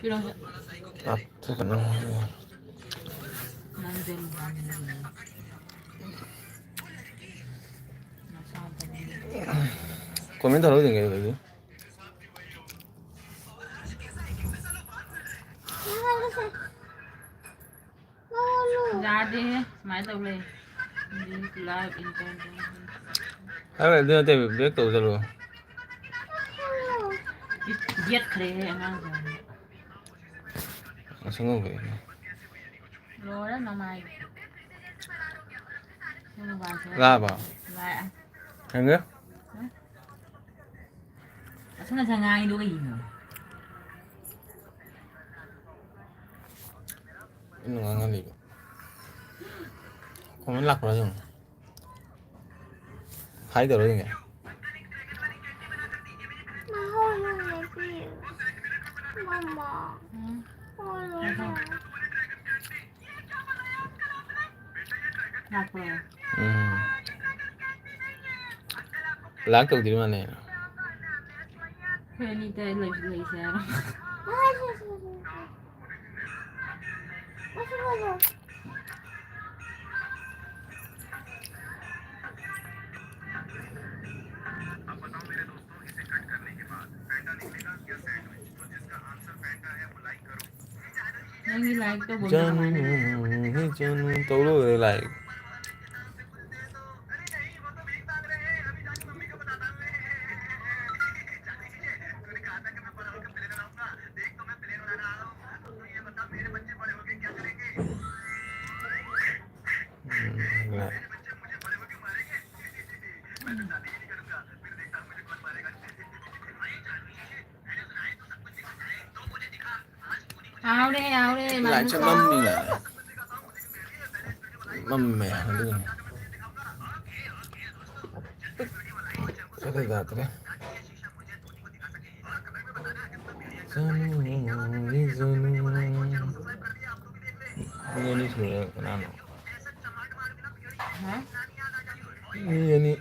이런 잠깐만. 난좀 많이 Komentar lo dengar lagi. याद है मैं तो बोले live intent Apa dia nanti break tu selalu. दियत खरे है अंगांग Sungguh ke. रो đó nó mày nhưng mà Lah apa? lại Enggak? sao nó sang ngang đôi gì nữa Ini nggak ngali. Komen lak lah jong. Hai terus enggak? Mama. lạc rồi Lak tu di mana? thuê đi tê lấy xe नहीं like तो बोल रहा है Jangan tahu like. áo đi mà Lại nó cho có mâm đi là mâm mẻ luôn. Sao cái gạt đấy? Ini sebenarnya kenapa? hả Ini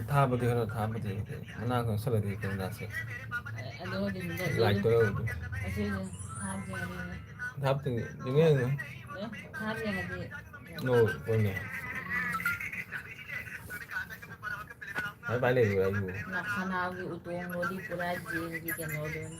tháp bati kalau tháp bati mana kan salah di kan nasi đồ thì mình like tu Kasi tháp gì đi tháp tu ini tháp gì là gì no punya balik lagi nakanawi utong mo di pura jin di kan lo don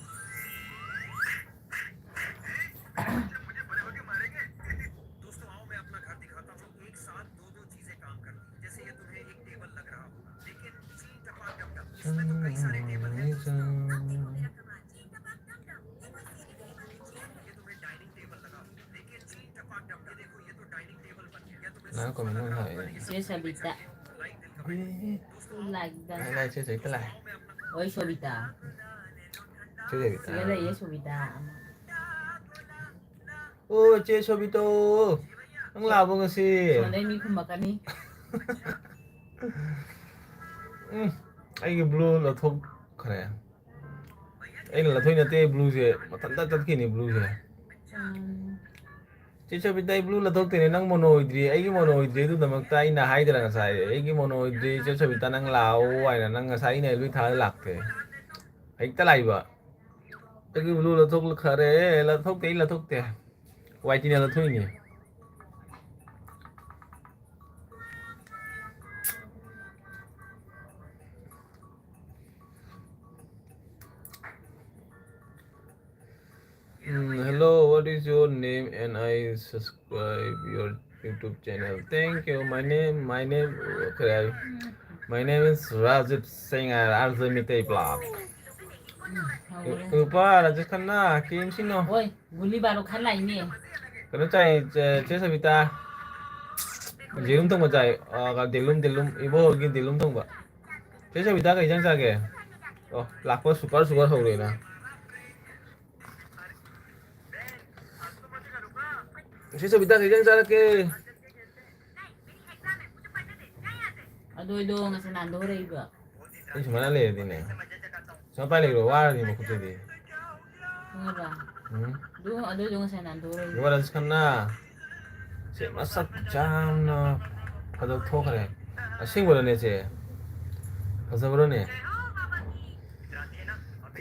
Nó còn muốn hỏi si Sabita like that này chơi cái này oi Sobita chơi gì sige là yes Sobita ôi chơi Sobito ang labo kasi so dai mi kumakan ni ai cái blue là thôi kare ai là thôi nè blue gì mà thằng ta cái này blue gì chơi Sobito blue là thôi thì năng monoidri ai cái monoidri tu tầm ta ina hai तरह sai ai cái monoidri chơi Sobito năng lao ai là năng sai này lui tháo lạc cái ai ta lại vậy cái blue là thôi kare là thôi cái là thôi thế white này là thôi nhỉ Hello, what is your name? And I subscribe your YouTube channel. Thank you. Okay, my name is Rajit Singh. Arzu Meitei blog. Upa Rajit Khanna, Kim Sino. oi guli baro khan lại nè Kalau cai cai sabita, dilum tong macai, dilum, ibu lagi dilum tong ba. Cai sabita kai jang sage. Oh, lakwa super ho rahi na. Cai sabita kai jang sage. adoi do nga sanan do rei ba Ini cuma nale ini. Sampai lagi luar ni mau kerja di. nga ba do adoi do nga sanan do rei Luar Rajit Khanna. Cai masak jam na. Kalau thok kare. Asing bola ni cai. ꯐꯖꯕ꯭ꯔꯣꯅꯦ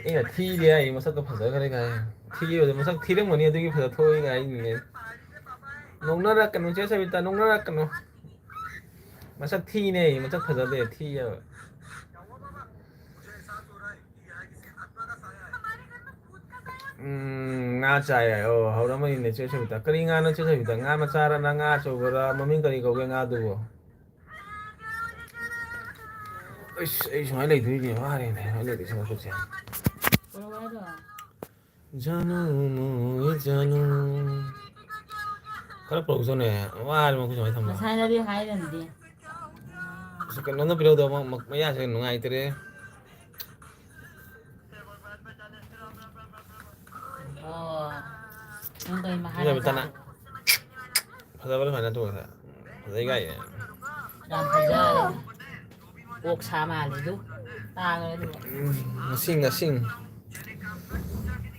ꯑꯩꯅ ꯊꯤꯔꯦ ꯍꯥꯏ ꯃꯁꯛꯀ ꯐꯖꯈ꯭ꯔꯦ ꯀꯥꯏ ꯊꯤꯕꯗ ꯃꯁꯛ ꯊꯤꯔꯝꯒꯅꯤ ꯑꯗꯨꯒꯤ ꯐꯖ ꯊꯣꯛꯏ ꯍꯥꯏꯅꯤꯅꯦ ꯅꯣꯡꯅꯔꯛꯀꯅꯨ ꯆꯦ ꯁꯕꯤꯇꯥ ꯅꯣꯡꯅꯔꯛꯀꯅꯨ मसक थी नहीं मसक फजाते थी या nga chaya o hawra mani ne che sabita kari nga na che sabita nga machara na nga chobara mami kari ko nga dubo ai sumai lai dui ni mare ne lai de sama kucha janu mo janu kara production ne mare mo kucha mai thamma masai na bi hai ran di second no pilo do maya se nungai tere oh nung kai Ini maharaja betul nak. Pasal apa mana tu? Pasal ikai. ram phaja ok sa ma le du ta ngai du Ngasing.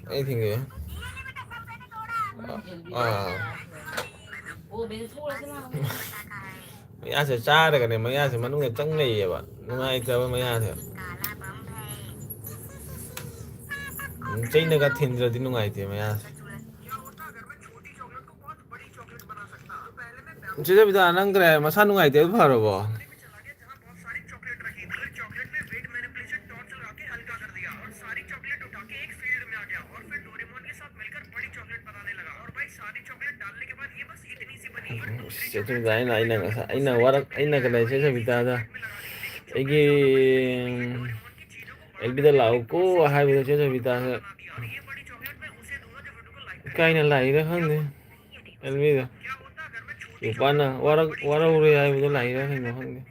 Ai tinggal. oh be thu la sa Maya se cara kan maya se manu ngeceng ni ya pak. Nungai tahu maya se. Cai nak tindra di nungai tu maya. Jadi kita anang kere masa nungai tu baru bo. Jadi aina warak aina kena saya bita ada. Egi elbida lau ko hai bida saya bita ada. Kaina lai dah kan ni elbida. Ipana warak ure hai bida lai dah kan ni.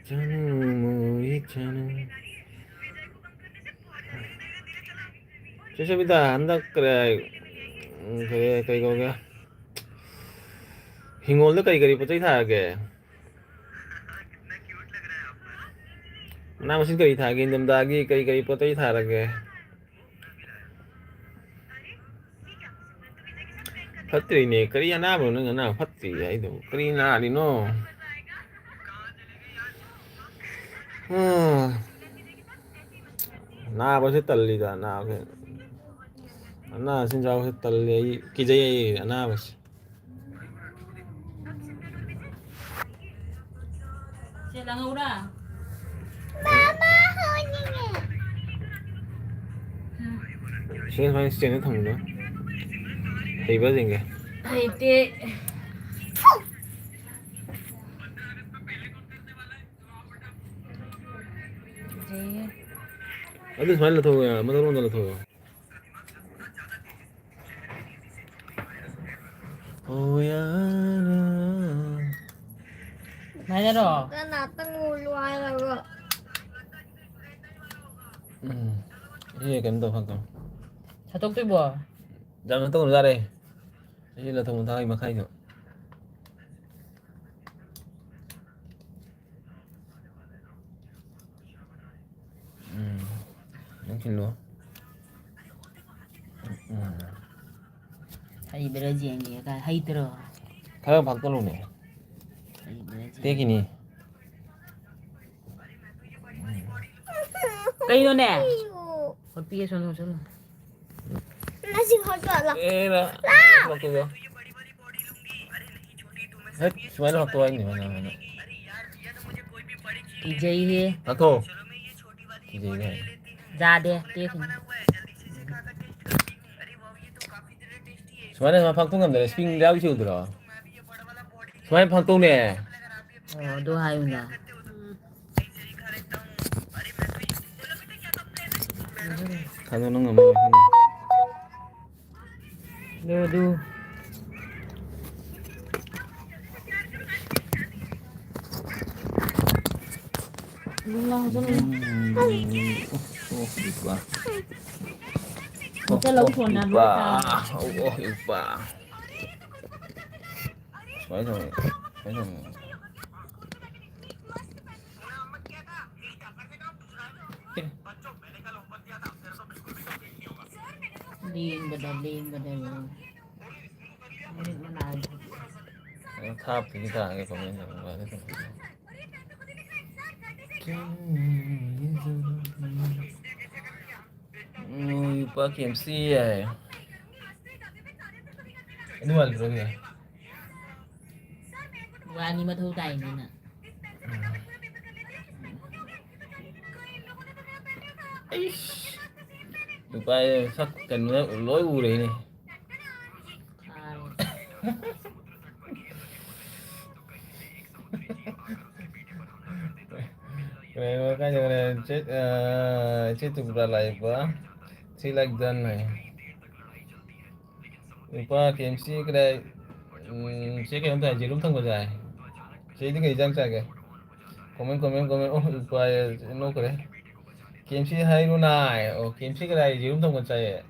Janu moi janu. Saya bita anda kere kau kau hingol tu kari putih था के ना machine करी था कि दमदागी करी पता ही था लगे फत्री ने करी ना बोलो ना फत्री है इधर करी ना ली नो ना बस तल्ली था ना के ना सिंजाओ से तल्ली की जाए ना बस se la ngura Mama honey. शेर भाई स्टेन था मुझे सही बात देंगे hai te अभी स्माइल लतो गया मतलब रोना लतो गया ओ यार mai ra ro Cái nào tao ngồi loài rồi. ये करने दो फाक sa tok tu bo jangan tuh ntar deh ini lah temen tahu makai tuh mungkin lo hai bera jeng ye ka hai tro kalau faktor lo nih hai bera kayak gini kai no ne Yêu. hot pi son son Nó xin hỏi vợ là lah waktu lo semuanya waktu ini mana ki jai he atau jadi ja de te khin semuanya sama faktor nggak ada spring dia bisa udah semuanya faktor nih oh do hai una kalau nggak mau do Lula chân iba Kita lâu thuần là iba iba phải rồi lên bật lên ꯊꯥꯞꯇꯗꯤ ꯊꯥꯔꯒꯦ ꯀꯣꯃꯦꯟ ꯅꯨꯄꯥ ꯀꯦꯝꯁꯤ ꯌꯥꯏ ꯑꯗꯨ ꯋꯥꯜꯗ꯭ꯔꯣꯒꯦ ꯋꯥꯅꯤ ꯃꯊꯧ ꯇꯥꯏꯅꯤꯅ ꯑꯩꯁ ꯅꯨꯄꯥ ꯁꯛ ꯀꯩꯅꯣ ꯂꯣꯏ ꯎꯔꯦꯅꯦ ꯈꯥꯔꯦ ꯆꯦ ꯇꯨꯕ꯭ꯔꯥ ꯂꯥꯛꯏꯕ ꯁꯤ ꯂꯥꯏꯛ ꯗꯟ ꯅꯨꯄꯥ ꯀꯦꯝꯁꯤ ꯀꯗꯥꯏ ꯆꯦ ꯀꯩꯅꯣꯝ ꯇꯥꯏ ꯌꯦꯔꯨꯝ ꯊꯪꯕ ꯆꯥꯏ ꯆꯦꯗꯤ ꯀꯩ ꯏꯟꯖꯥꯡ ꯆꯥꯒꯦ ꯀꯣꯃꯦꯟ ꯑꯣ ꯅꯨꯄꯥ ꯅꯣꯛꯈ꯭ꯔꯦ ꯀꯦꯝꯁꯤ ꯍꯥꯏꯔꯨꯅꯥ ꯑꯣ ꯀꯦꯝꯁꯤ ꯀꯗꯥꯏ ꯌꯦꯔꯨꯝ ꯊꯣꯡꯕ ꯆꯥꯏꯌꯦ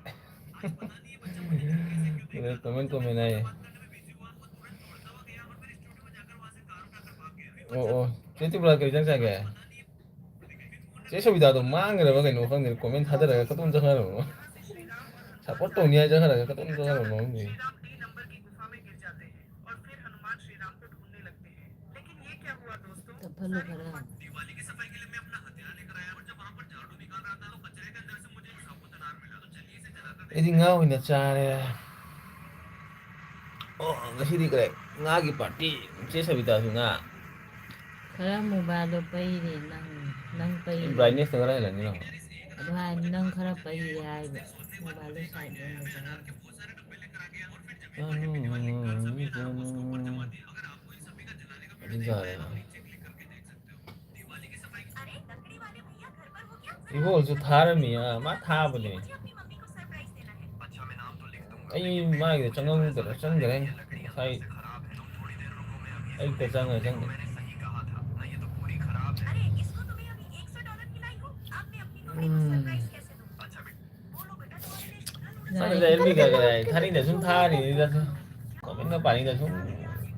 ꯀꯣꯃꯦꯟ ꯍꯥꯏꯌꯦ ꯑꯣ ꯆꯦ ꯇꯨꯕ꯭ꯔꯥ ꯀꯩ ꯏꯟꯖꯥꯡ ꯆꯥꯒꯦ ꯆꯦ ꯁꯣꯕꯤꯇꯥꯗꯣ ꯃꯥꯡꯈ꯭ꯔꯕ ꯀꯩꯅꯣ ꯈꯪꯗꯦ ꯀꯣꯃꯦꯟ ꯊꯥꯗꯔꯒ ꯀꯇꯣꯝ ꯆꯠꯈ꯭ꯔꯕꯅꯣ ꯁꯞꯄꯣꯔꯠ ꯇꯧꯅꯤ ꯍꯥꯏ ꯆꯠꯈ꯭ꯔꯒ ꯀꯇꯣꯝ ꯆꯠꯈ꯭ꯔꯕꯅꯣ ꯈꯪꯗꯦ ꯇꯞꯍꯜꯂꯨ ꯈꯔ ꯑꯩꯗꯤ ꯉꯥ ꯑꯣꯏꯅ ꯆꯥꯔꯦ ꯑꯣ ꯉꯁꯤꯗꯤ ꯀꯔꯤ ꯉꯥꯒꯤ ꯄꯥꯔꯇꯤ ꯆꯦ ꯁꯕꯤꯇꯥꯁꯨ ꯉꯥ ꯈꯔ ꯃꯣꯕꯥꯏꯜꯗꯣ ꯄꯩꯔꯦ ꯅꯪ ꯄꯩꯔꯦ ꯕ꯭ꯔꯥꯏꯠꯅꯦꯁꯇꯣ ꯈꯔ ꯍꯦꯜꯍꯟꯒꯦꯔꯣ ꯑꯗꯨ ꯍꯥꯏꯔꯗꯤ ꯅꯪ ꯈꯔ ꯄꯩꯔꯦ ꯍꯥꯏꯕ ꯃꯣꯕꯥꯏꯜꯗꯣ ꯁꯥꯏꯠ ꯑꯣꯏꯅ ꯏꯕꯣꯜꯁꯨ ꯊꯥꯔꯝꯃꯤ ꯃꯥ ꯊꯥꯕꯅꯦ ꯑꯩ ꯃꯥꯒꯤꯗ ꯆꯪꯗꯔꯦ ꯉꯁꯥꯏ ꯑꯌꯨꯛꯇ ꯆꯪꯗꯦ ꯌꯥꯔꯦ ꯊꯥꯅꯤꯡꯗ ꯁꯨꯝ ꯊꯥꯔꯤꯅꯤꯗ ꯀꯣꯃꯦꯟꯒ ꯄꯥꯅꯤꯡꯗ ꯁꯨꯝ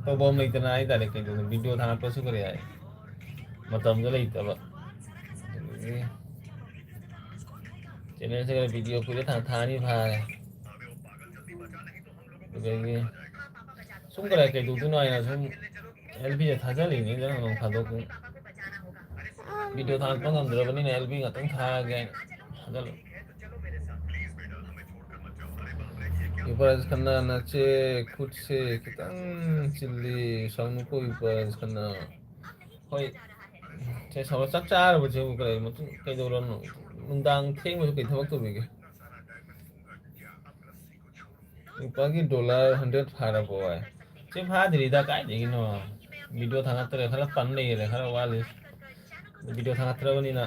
ꯇꯧꯐꯝ ꯂꯩꯇꯅ ꯍꯥꯏꯇꯥꯔꯦ ꯀꯩꯗꯧꯅꯤ ꯚꯤꯗꯤꯑꯣ ꯊꯥꯒꯠꯄꯁꯨ ꯀꯔꯤ ꯍꯥꯏ ꯃꯇꯝꯗꯣ ꯂꯩꯇꯕ ꯆꯦꯅꯦꯜꯁꯦ ꯚꯤꯗꯤꯑꯣ ꯀꯨꯏꯔꯦ ꯊꯥ ꯑꯅꯤ ꯐꯥꯔꯦ ꯑꯗꯨꯗꯒꯤ ꯁꯨꯝ ꯀꯩꯗꯧꯗꯣꯏꯅꯣ ꯍꯥꯏꯅ ꯁꯨꯝ ꯑꯦꯜꯕꯤꯗ ꯊꯥꯖꯤꯜꯂꯤꯅꯤꯗ ꯅꯣꯡ ꯐꯥꯗꯣꯛ ꯚꯤꯗꯤꯑꯣ ꯊꯥꯒꯠꯄ ꯉꯝꯗ꯭ꯔꯕꯅꯤꯅ ꯑꯦꯜꯕꯤ ꯉꯥꯛꯇꯪ ꯊꯥꯔꯒꯦ ꯊꯥꯖꯜꯂꯨ ꯌꯨꯕꯔꯥꯖ ꯈꯟꯅꯥ ꯅꯆꯦ ꯈꯨꯠꯁꯦ ꯈꯤꯇꯪ ꯆꯤꯜꯂꯤ ꯁꯥꯎꯅꯨꯀꯣ ꯌꯨꯕꯔꯥꯖ ꯈꯟꯅꯥ ꯍꯣꯏ ꯆꯦ ꯁꯥꯎ ꯆꯥꯛ ꯆꯥꯔꯕꯁꯤꯕꯨ ꯀꯩꯗꯧꯔꯕꯅꯣ ꯅꯨꯡꯗꯥꯡ ꯊꯦꯡꯕꯁꯨ ꯀꯩ ꯊꯕꯛ ꯇꯧꯕꯤꯒꯦ ꯅꯨꯄꯥꯒꯤ ꯗꯣꯂꯔ 100 ꯐꯥꯔꯕꯣ ꯆꯦ ꯐꯥꯗ꯭ꯔꯤꯗ ꯀꯥꯏꯗꯒꯤꯅꯣ ꯚꯤꯗꯤꯑꯣ ꯊꯥꯒꯠꯇ꯭ꯔꯦ ꯈꯔ ꯄꯟ ꯂꯩꯔꯦ ꯈꯔ ꯋꯥꯠꯂꯤ ꯚꯤꯗꯤꯑꯣ ꯊꯥꯒꯠꯇ꯭ꯔꯕꯅꯤꯅ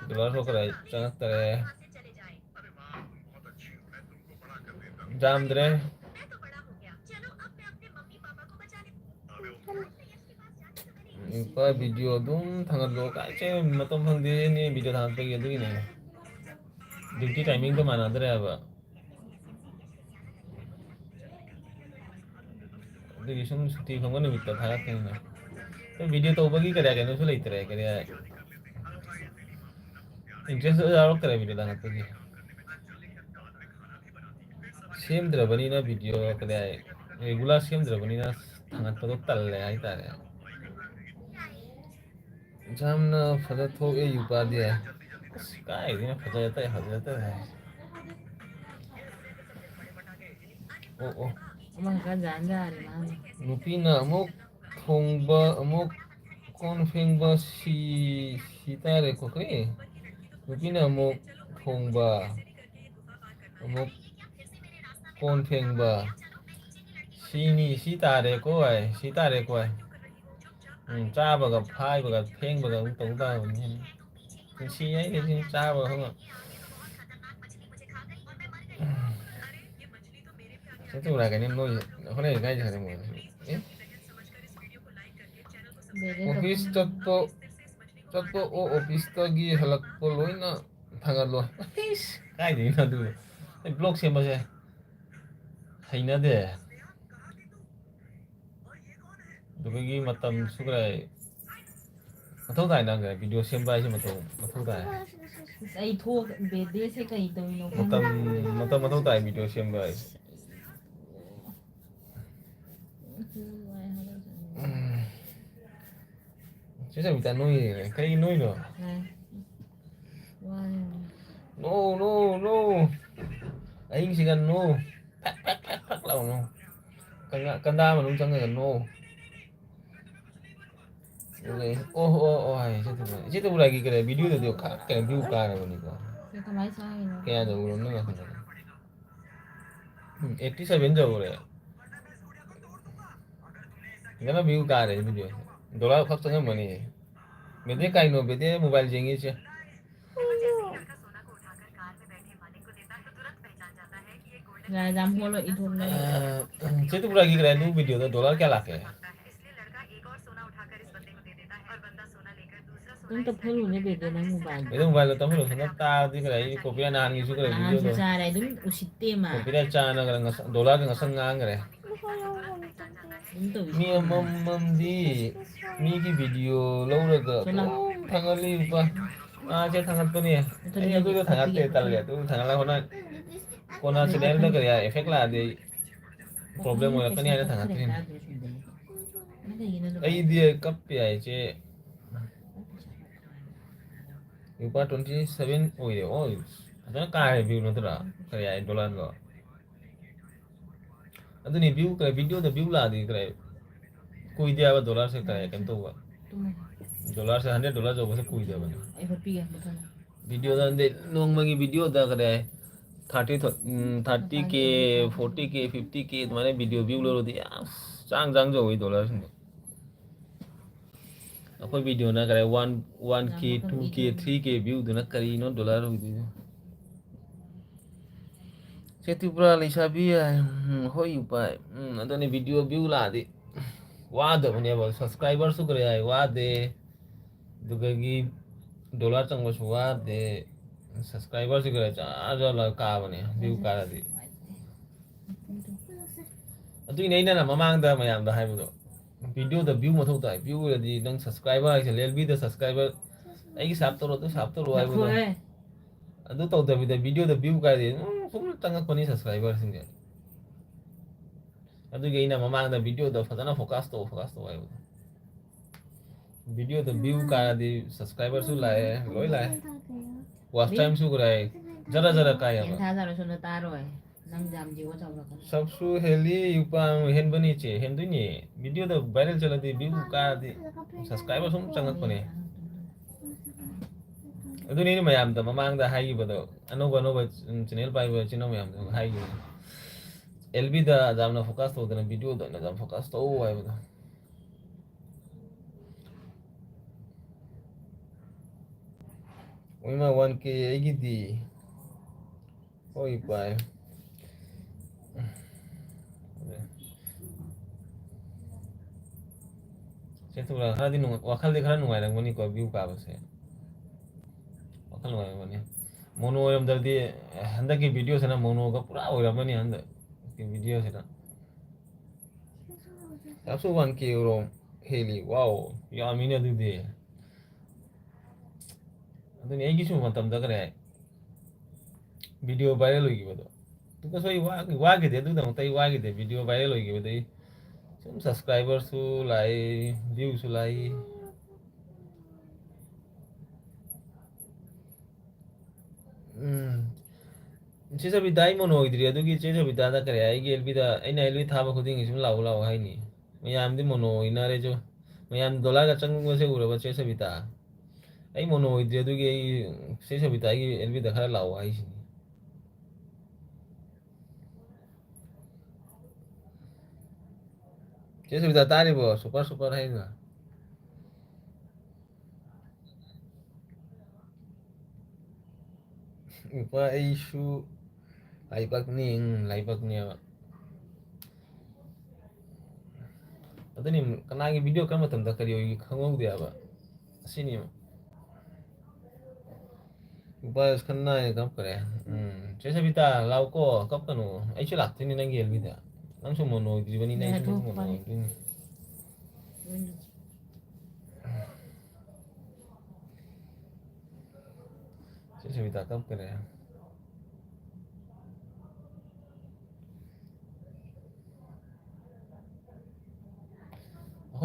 ꯗꯣꯂꯔ ꯊꯣꯛꯈ꯭ꯔꯦ ꯆꯪꯉꯛꯇꯔꯦ ꯌꯥꯝꯗ꯭ꯔꯦ ꯅꯨꯄꯥ ꯚꯤꯗꯤꯑꯣ ꯑꯗꯨꯝ ꯊꯥꯒꯠꯂꯣ ꯀꯥꯏ ꯃꯇꯝ ꯐꯪꯗꯦꯅꯦ ꯚꯤꯗꯤꯑꯣ ꯊꯥꯒꯠꯄꯒꯤ ꯑꯗꯨꯒꯤꯅꯦ ꯗ꯭ꯌꯨꯇꯤ ꯇꯥꯏꯃꯤꯡꯗꯣ ꯃꯥꯟꯅꯗ꯭ꯔꯦꯕ ꯑꯗꯨꯒꯤ ꯁꯨꯝ ꯁꯨꯇꯤ ꯐꯪꯕ ꯅꯨꯃꯤꯠꯇ ꯊꯥꯒꯠꯄꯅꯤꯅ ꯚꯤꯗꯤꯑꯣ ꯇꯧꯕꯒꯤ ꯀꯩꯅꯣꯁꯨ ꯂꯩꯇ꯭ꯔꯦ ꯏꯟꯇꯔꯦꯁꯁꯨ ꯌꯥꯎꯔꯛꯇ꯭ꯔꯦ ꯚꯤꯗꯤꯑꯣ ꯊꯥꯒꯠꯄꯒꯤ ꯁꯦꯝꯗ꯭ꯔꯕꯅꯤꯅ ꯚꯤꯗꯤꯑꯣ ꯔꯤꯒꯨꯂꯔ ꯁꯦꯝꯗ꯭ꯔꯕꯅꯤꯅ ꯊꯥꯒꯠꯄꯗꯣ ꯇꯜꯂꯦ ꯍꯥꯏꯇꯥꯔꯦ ꯌꯥꯝꯅ ꯐꯖ ꯊꯣꯛꯑꯦ ꯌꯨꯄꯥꯗꯤ ꯀꯥꯏꯗꯩꯅꯣ ꯐꯖꯇꯔꯦ ꯍꯥꯏ ꯑꯣ ꯅꯨꯄꯤꯅ ꯑꯃꯨꯛ ꯊꯣꯡꯕ ꯑꯃꯨꯛ ꯀꯣꯟ ꯐꯦꯡꯕ ꯁꯤ ꯇꯥꯔꯦꯀꯣ ꯅꯨꯄꯤꯅ ꯑꯃꯨꯛ ꯊꯣꯡꯕ ꯑꯃꯨꯛ ꯀꯣꯟ ꯐꯦꯡꯕ ꯁꯤ ꯇꯥꯔꯦꯀꯣ ꯆꯥꯕꯒ ꯐꯥꯏꯕꯒ ꯐꯦꯡꯕꯒ ꯑꯃꯨꯛ ꯇꯧ ꯇꯥꯕꯅꯤ ꯄꯨꯟꯁꯤ ꯍꯥꯏꯁꯤ ꯆꯥꯕꯒ ꯈꯪꯉ ꯑꯣꯐꯤꯁ ꯆꯠꯄ ꯑꯣꯐꯤꯁꯇꯒꯤ ꯍꯜꯂꯛꯄ ꯂꯣꯏꯅ ꯊꯥꯒꯠꯂꯣ ꯀꯥꯏꯗꯒꯤꯅꯣ ꯑꯗꯨ ꯑꯩ ꯕ꯭ꯂꯣꯛ ꯁꯦꯝꯕꯁꯦ ꯍꯩꯅꯗꯦ ꯑꯗꯨꯒꯤ ꯃꯇꯝꯁꯨ ꯃꯊꯧ ꯇꯥꯏ ꯅꯪ ꯚꯤꯗꯤꯑꯣ ꯁꯦꯝꯕ ꯍꯥꯏꯁꯦ ꯃꯊꯧ ꯇꯥꯏ ꯑꯩ ꯕꯦꯗꯦꯁꯦ ꯀꯩ ꯇꯧꯔꯤꯅꯣ ꯃꯇꯝ ꯃꯊꯧ ꯇꯥꯏ ꯚꯤꯗꯤꯑꯣ ꯁꯦꯝꯕ ꯍꯥꯏꯁꯦ Chứ sao người ta nuôi cái nuôi nữa. No no no. Anh chỉ cần no. Phát là no. Kanda mà đúng chẳng cần no. Okay. Oh ay chứ tôi lagi cái video itu dia cái view ka này bọn kaya ada ulo na kan. 87 jauh rồi. Cái nó view ka này video. Dollar khắc sang money. Bede kai no bede mobile jengi chứ. Chứ tôi lagi cái video itu dollar क्या लाके. तुम तो full होने देते ना mobile Itu mobile itu mulu sangat tahu di kira kopi nahan gitu kira video tuh. चारा तुम उसिते मा Kopi dah cana kira dollar nggak sengang kira. तुम तो Mi di mi ki video lalu ke tanggali apa aja tanggal tuh nih ya. Itu tanggal teh ya tuh tanggal lah kona channel tuh kira efek lah di problem mulai kan ada tanggal tuh. Dia kap ya aja. Yupa 27 oh iya oh ada kaya view nanti lah kayak dolar lo. Ada nih view kayak video tuh view lah di kayak कोई दिया हुआ dollar से कराया kan tuh dollar से $100 जो बस कोई दिया बना वीडियो दा दे नोंग मगी वीडियो दा करे 30 के 40 के 50 के तुम्हारे वीडियो व्यू लो दिया चांग चांग जो हुई डॉलर से अपन वीडियो ना करे 1 के 2 के 3 के व्यू दो ना करी नो डॉलर हुई दी सेती पूरा लिसा भी है होई उपाय अदो ने वीडियो व्यू ला दी wadabneeba subscribersu karayaay waade dugagi dollar changbasu waade subscribersu kara jala kaabane view karadi adu inaina na mamangda mayamda haibado video da view mathau tai view radi nang subscriber ai lb da subscriber ai sap toro haibado adu tawda video da view karadi sum tangak pani subscriber singe अदुगे इना ममांगदा video the फजना focus तो आयो video the view का दि subscriber सु लाए लोई लाए watch time सु कराए जरा जरा काय अब था जरा सुन तारो है नंग जाम जीवो चावला सब सु हेली युपा हेन बनी चे हेन दुनी वीडियो द वायरल चला दि व्यू का दि सब्सक्राइबर सुम चंगक पने अदुनी नि मयाम द ममांगदा हाई बदो अनोबा चैनल पाइबो चिनो मयाम द हाई LB दा जामना फोकस तो दना वीडियो दा ना जाम फोकस तो आए बता ओइमा 1k एगी दी ओइ पाए सेतुला खरा दिन वाखल दे खरा नुवाय रंगमनि को व्यू का बसे वाखल नुवाय मनि मोनो यम दर्दी हंदा की वीडियो से ना मोनो का पूरा ओरमनि हंदा की वीडियो से ना आपसो 1k euro heli wow ya mina du de aduni ai gisu matam da kare video viral hoyi bodo tu ko soi wa ge de du da tai wa ge de video viral hoyi bodo sum subscribers su lai views su lai Cesa bidai mono idri adu ki cesa bidada kare ai gi elbida aina elbi thaba khuding isum lau hai ni mayam di mono inare jo mayam dola ga changu se ura ba cesa bita ai mono idri adu ki cesa bita gi elbi da khara lau hai sin cesa bita tari bo super hai na upa isu laipak ni adani kanagi video kan matam da kariyo khangong dia ba sini upa skanna kam kare cesa bita lau ko kap kanu ai chu lak tin nang gel bida nang su mono idri bani nai su mono idri cesa bita kam kare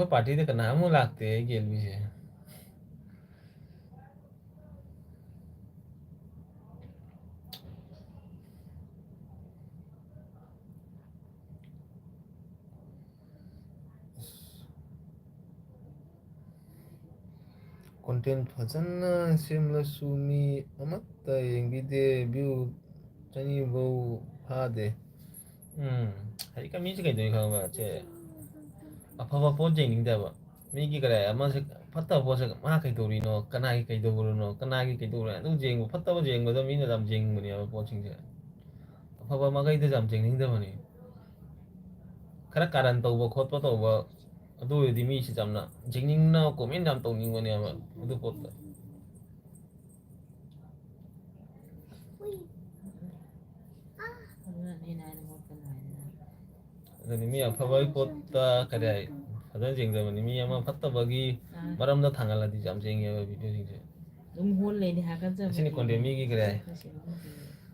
ꯑꯩꯈꯣꯏ ꯄꯥꯔꯇꯤꯗ ꯀꯅꯥꯃꯨꯛ ꯂꯥꯛꯇꯦ ꯑꯩꯒꯤ ꯑꯦꯜꯕꯤꯁꯦ content ꯐꯖꯅ ꯁꯦꯝꯂꯁꯨ ꯃꯤ ꯑꯃꯠꯇ ꯌꯦꯡꯕꯤꯗꯦ view 200ꯐꯥꯎ ꯐꯥꯗꯦ ꯍꯧꯖꯤꯛꯀ ꯃꯤꯁꯦ ꯀꯩꯗꯧꯔꯤ ꯈꯪꯕ꯭ꯔ ꯁꯦ ꯑꯐꯕ ꯄꯣꯠ ꯌꯦꯡꯅꯤꯡꯗꯕ ꯃꯤꯒꯤ ꯀꯔꯥꯏ ꯑꯃꯁꯦ ꯐꯠꯇꯕ ꯄꯣꯠꯁꯦ ꯃꯥ ꯀꯩꯗꯧꯔꯤꯅꯣ ꯀꯅꯥꯒꯤ ꯀꯩꯗꯧꯔꯤꯅꯣ ꯀꯅꯥꯒꯤ ꯀꯩꯗꯧꯔꯦ ꯑꯗꯨꯝ ꯌꯦꯡꯕ ꯐꯠꯇꯕ ꯌꯦꯡꯕꯗ ꯃꯤꯅ ꯌꯥꯝ ꯌꯦꯡꯕꯅꯦꯕ ꯄꯣꯠꯁꯤꯡꯁꯦ ꯑꯐꯕ ꯃꯈꯩꯗꯁꯨ ꯌꯥꯝ ꯌꯦꯡꯅꯤꯡꯗꯕꯅꯤ ꯈꯔ ꯀꯥꯔꯟ ꯇꯧꯕ ꯈꯣꯠꯄ ꯇꯧꯕ ꯑꯗꯨ ꯑꯣꯏꯔꯗꯤ ꯃꯤꯁꯤ ꯌꯥꯝꯅ ꯌꯦꯡꯅꯤꯡꯅ ꯀꯣꯃꯦꯟ ꯌꯥꯝ ꯇꯧꯅꯤꯡꯕꯅꯦꯕ ꯑꯗꯨ ꯄꯣꯠꯇ ꯑꯗꯨꯅꯤ ꯃꯤ ꯑꯐꯕꯒꯤ ꯄꯣꯠꯇ ꯀꯔꯤ ꯍꯥꯏ ꯐꯖꯅ ꯌꯦꯡꯗꯕꯅꯤ ꯃꯤ ꯑꯃ ꯐꯠꯇꯕꯒꯤ ꯃꯔꯝꯗ ꯊꯥꯡꯒꯠꯂꯗꯤ ꯌꯥꯝ ꯌꯦꯡꯉꯦꯕ ꯚꯤꯗꯤꯑꯣꯁꯤꯡꯁꯦ ꯑꯗꯨꯝ ꯍꯣꯜ ꯂꯩꯗꯤ ꯍꯥꯒꯠꯆꯕ ꯑꯁꯤꯅꯤ ꯀꯣꯟꯇꯦꯟ ꯃꯤꯒꯤ ꯀꯔꯤ ꯍꯥꯏ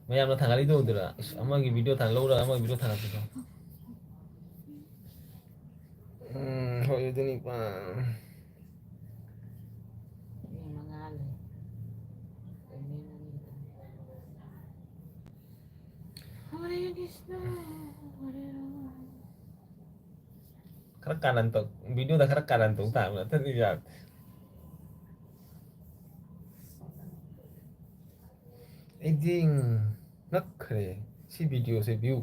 ꯃꯌꯥꯝꯅ ꯊꯥꯡꯒꯠꯂꯤꯗꯣ ꯎꯗ꯭ꯔꯥ ꯑꯃꯒꯤ ꯚꯤꯗꯤꯑꯣ ꯂꯧꯔꯒ ꯑꯃꯒꯤ ꯚꯤꯗꯤꯑꯣ ꯊꯥꯡꯒꯠꯄꯤꯗꯣ ꯍꯣꯏ ꯑꯗꯨꯅꯤꯄꯥ khá kanan tuh video udah khá kanan tuh tak berarti ya editing nak kere si video se view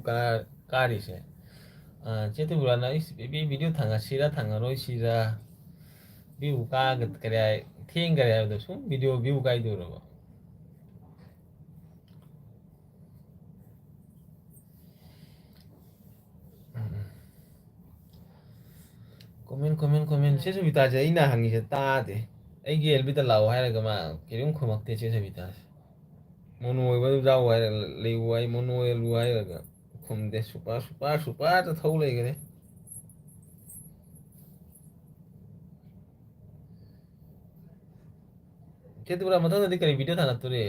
kari se jadi bulan is video tangga sira tangga roi sira view ka get kere thieng kere udah sum video view ka itu loh komen sih sebita aja ina hangi se ta de ai gel bita lau hai ga ma kirim khomak te sih sebita mono ba jau hai le wai mono lu hai ga khom de supa ta thau le gare jadi pura mata tadi kari video thana tu re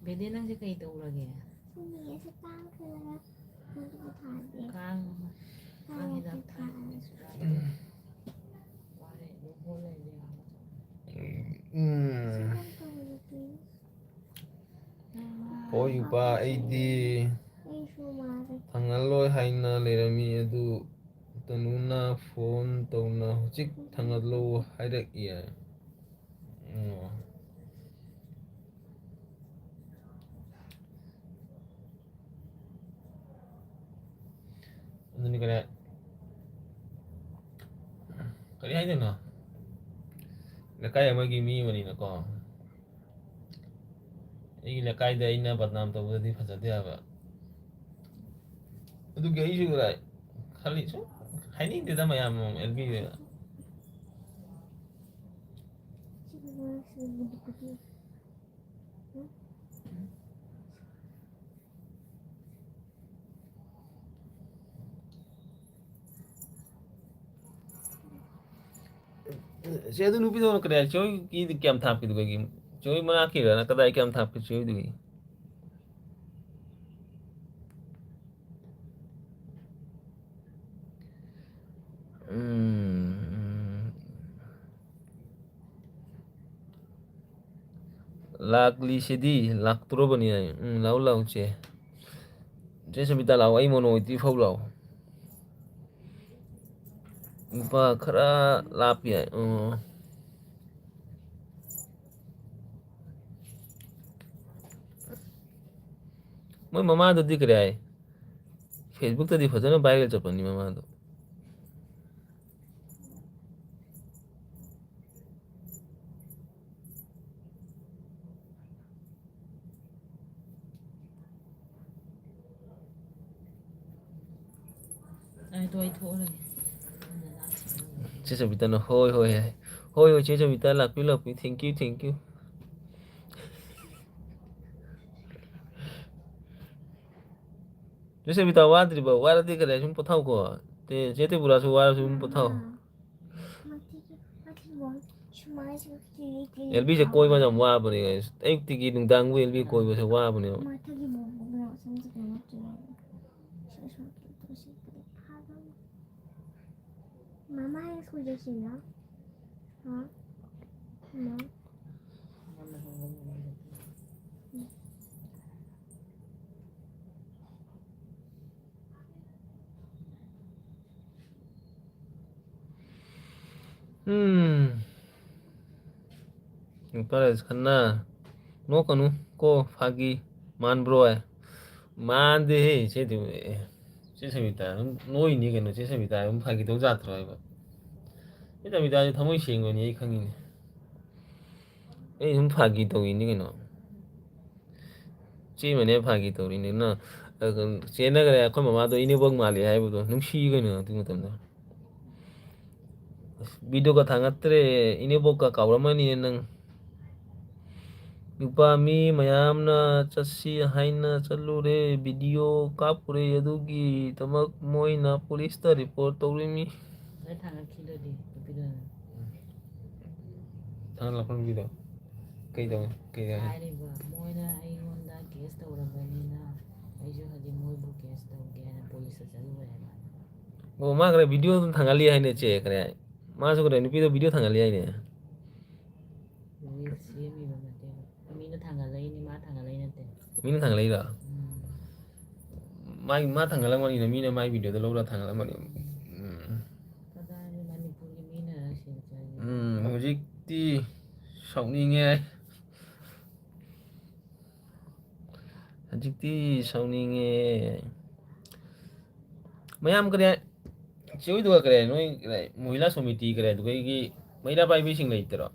Bede nang sih kayak itu lagi ya. Kang hidup tan. Poi pa aidi thangaloi haina lerami adu tanuna phone tawna hujik thangallo hairak iya ini kaya kali haidena lekai amagi mi mani na ko ꯑꯩꯒꯤ ꯂꯩꯀꯥꯏꯗ ꯑꯩꯅ ꯕꯗꯅꯥꯝ ꯇꯧꯕꯗꯗꯤ ꯐꯖꯗꯦ ꯍꯥꯏꯕ ꯑꯗꯨꯒꯤ ꯑꯩꯁꯨ ꯈꯜꯂꯤ ꯁꯨꯝ ꯍꯥꯏꯅꯤꯡꯗꯦꯗ ꯃꯌꯥꯝ ꯑꯦꯜꯕꯤꯗ ꯁꯤ ꯑꯗꯨ ꯅꯨꯄꯤꯗꯣ ꯀꯔꯤ ꯆꯣꯏꯒꯤꯗꯤ ꯀꯌꯥꯝ ꯊꯥꯞꯄꯤꯗꯨꯒꯤ ꯆꯣꯏ ꯃꯅꯥꯛꯀꯤꯔ ꯀꯗꯥꯏ ꯀꯌꯥꯝ ꯊꯥꯞꯄꯤ ꯆꯣꯏꯗꯨꯒꯤ ꯂꯥꯛꯂꯤꯁꯤꯗꯤ ꯂꯥꯛꯇꯣꯔꯕꯅꯤ ꯂꯥꯛꯎ ꯂꯥꯛꯎ ꯆꯦ ꯁꯕꯤꯇꯥ ꯂꯥꯛꯑꯣ ꯑꯩ ꯃꯣꯅꯣ ꯑꯣꯏꯗ꯭ꯔꯤ ꯐꯥꯎ ꯂꯥꯛꯑꯣ ꯅꯨꯄꯥ ꯈꯔ ꯂꯥꯞꯄꯤ ꯌꯥꯏ ꯃꯣꯏ ꯃꯃꯥꯗꯨꯗꯤ ꯀꯔꯤ ꯍꯥꯏ ꯐꯦꯁꯕꯨꯛꯇꯗꯤ ꯐꯖꯅ ꯚꯥꯏꯔꯦꯜ ꯆꯠꯄꯅꯤ ꯃꯃꯥꯗꯣ ꯆꯦ ꯁꯕꯤꯇꯥꯅ ꯍꯣꯏ ꯍꯣꯏ ꯍꯥꯏ ꯍꯣꯏ ꯍꯣꯏ ꯆꯦ ꯁꯕꯤꯇꯥ ꯂꯥꯛꯄꯤꯌꯨ ꯂꯥꯛꯄꯤꯌꯨ ꯊꯦꯡꯀ꯭ꯌꯨ ꯆꯦ ꯁꯕꯤꯇꯥ ꯋꯥꯗ꯭ꯔꯤꯕ ꯋꯥꯔꯗꯤ ꯀꯔꯤ ꯁꯨꯝ ꯄꯣꯊꯥꯎꯀꯣ ꯆꯦ ꯇꯦꯕꯨꯔꯥꯁꯨ ꯋꯥꯔꯁꯨ ꯁꯨꯝ ꯄꯣꯊꯥꯎ ꯁꯨꯃꯥꯏꯅꯁꯨ ꯀꯤꯔꯤ ꯀꯤꯔꯤ LBꯁꯦ ꯀꯣꯏꯕ ꯌꯥꯝ ꯋꯥꯕꯅꯦ ꯑꯌꯨꯛꯇꯒꯤ ꯅꯨꯡꯗꯥꯡꯕꯨ LB ꯀꯣꯏꯕꯁꯦ ꯋꯥꯕꯅꯦꯕ 마타기 먹으면 생지가 맞죠. 마마의 소리시나? 어? 뭐? Para kanna no kanu ko fagi man bro ai man de he che sabita no ini kanu che sabita fagi do ja tra ba che sabita thamoi sing ni ai khangi ni ai fagi to ini kanu che mane fagi to ni na che na ga ko mama do ini bog mali hai bu do nung si kanu tu matam da video ka thangatre ini bog ka kawramani nang nupa mi mayamna chasi haina chalure video kapure adugi tamak moina police ta report tawrimi Đấy thằng nó khi đi bây giờ thang lapang video kai daw kai da ꯍꯥꯏꯔꯤꯕ ꯃꯣꯏꯅ ꯑꯩꯉꯣꯟꯗ case ꯇꯧꯔꯕꯅꯤꯅ ꯑꯩꯁꯨ ꯍꯧꯖꯤꯛ ꯃꯣꯏꯕꯨ case ꯇꯧꯒꯦꯅ ꯄꯨꯂꯤꯁꯇ ꯆꯠꯂꯨꯔꯦ ꯍꯥꯏꯕ o ma kare video thangali haine che kare ma so kare nupi do video thangali haine reels ꯁꯦꯝꯃꯤꯕ ꯅꯠꯇꯦꯕ ꯃꯤꯅ ꯊꯥꯡꯒꯠꯂꯛꯏꯅꯤ ꯃꯥ ꯊꯥꯡꯒꯠꯂꯛꯏ ꯅꯠꯇꯦ mina thangali da mai ma thangalang mani na mina mai video da lora thangalang mani ꯀꯗꯥꯏꯗ ꯃꯅꯤꯄꯨꯔꯒꯤ ꯃꯤꯅ ꯁꯤꯗ ꯆꯠꯂꯤ hojikti sauningge hojikti sauningge mayam kare choi do kare noi kare mohila samiti kare do gi maira pai bi sing leitero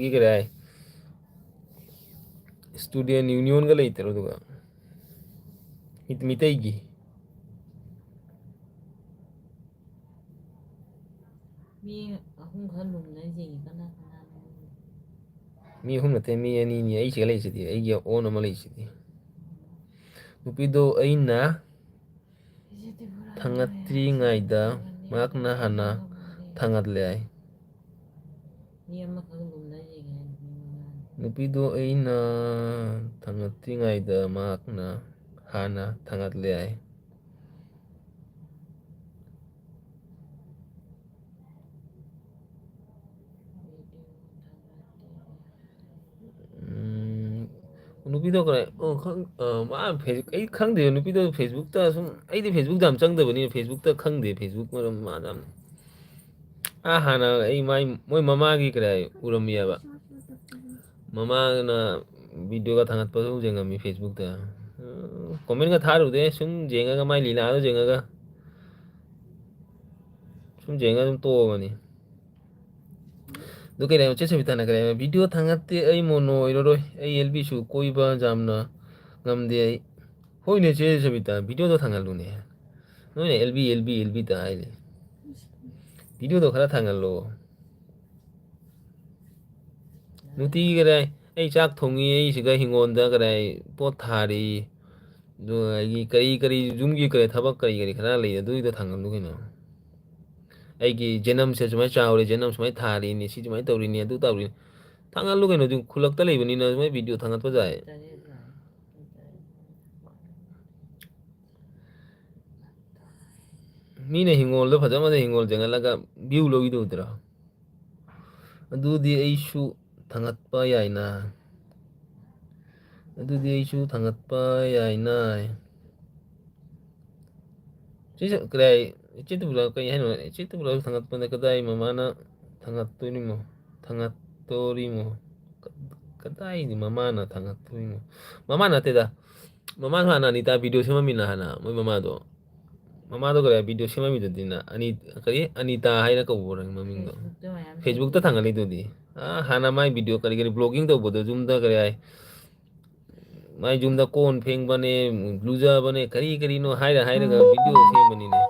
gi kare student union ga leitero do it Meitei gi ꯃꯤ ꯑꯍꯨꯝ ꯈꯔ ꯂꯨꯝꯅꯔꯤꯁꯤꯡ ꯀꯅꯥ ꯀꯅꯥꯅꯣ mi hum na te mi ani ni ai chele chidi ai gi on ma le chidi nupido aina thangatri ngaida makna hana thangatle ai ꯃꯤ ꯑꯃꯈꯛ ꯂꯨꯝꯅꯔꯤꯁꯤꯡ ꯍꯥꯏ ꯃꯤ ꯃꯉꯥꯅꯤ nupido aina thangatri ngaida makna hana thangatle ai nupido kare ma facebook ai khangde nupido facebook ta sum ai di facebook dam chang da bani facebook ta khangde facebook ma ma dam hana ai mai moi mama gi kare uram ya ba mama na video ka thangat pa su jenga mi facebook ta comment ka tharu de sum jenga ga mai lila do jenga ga sum jenga dum to mani do kare che se bitana kare video thangate ai mono iroi ai lb su koi ba jamna ngamde ai hoine che se bita video do thangal lu ne noi ne lb ta ai le video do khara thangal lo nuti kare ai chak thongi ai siga hingon da kare pot thari do ai kari zoom gi kare thabak kari khara le do do thangal lu kino ai gi jenam se chumai chaure jenam chumai thari ni si chumai tawri ni du tawri thangal lu kino du khulak ta le bani na mai video thangat pa jai ꯇꯔꯦꯠ ꯂꯥꯛꯑꯦ mina hingol do phajama de hingol jangalaga view logi do dra adudi aishu thangat pa yaina adudi aishu thangat pa yaina chise krai chitu bula kai hano chitu bula thangat pa na kadai mama na thangat to ni mo thangat to ri mo kadai ni mama na thangat to ni mo mama na te da mama na ni ta video sema mina hana moi mama do kare video sema mi dina ani kari anita haina ko borang maming do ꯐꯦꯁꯕꯨꯛꯇ ꯃꯌꯥꯝ Facebook ta thangali do di hana mai video kari blogging to bodo zoom da kare ai mai zoom da kon pheng bane bluja bane kari no haira ga video sem bani ne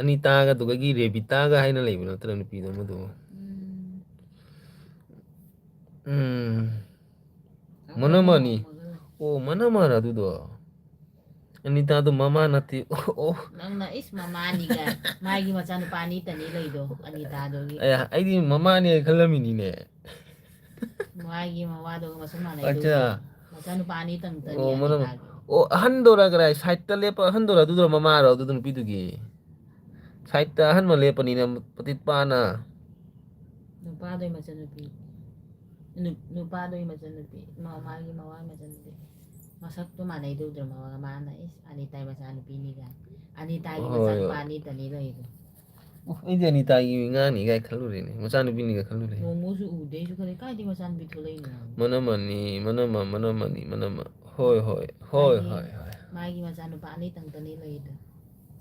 anita ga to gi rebita ga haina leibo no tra nupi do mo do monomani Oh, mana mana tu do. Anita tu mama nati. Oh. Nangna is mamaniga. Maigi macanu pani tani laido. Anita dogi. Ay di mama ni kalamini ne. Maigi mawado masama na ido. Acha. Macanu pani tang tani Oh, mana. Anita. Oh, handora kara side ta lepa handora tu do mama ro tu pitu gi. Side ta han ma lepa ni na patit pa na. Nupadoy masanupi. Nupadoy masanupi. Mamagi mawag masanupi. Masak tu mana ido dra mawaga mana is Anita masanupi ni ga. Anita gi macanu pani tani laido. Ini Anita gi nga ni ga khaluri ni. Masanu pini ga khaluri. Nomusu ude su kare kai di masanupi tulay na. Mana mani, mana ma, mana mani, mana ma. Hoi hoi, hoi hoi hoi. Maigi macanu pani tang tani laido.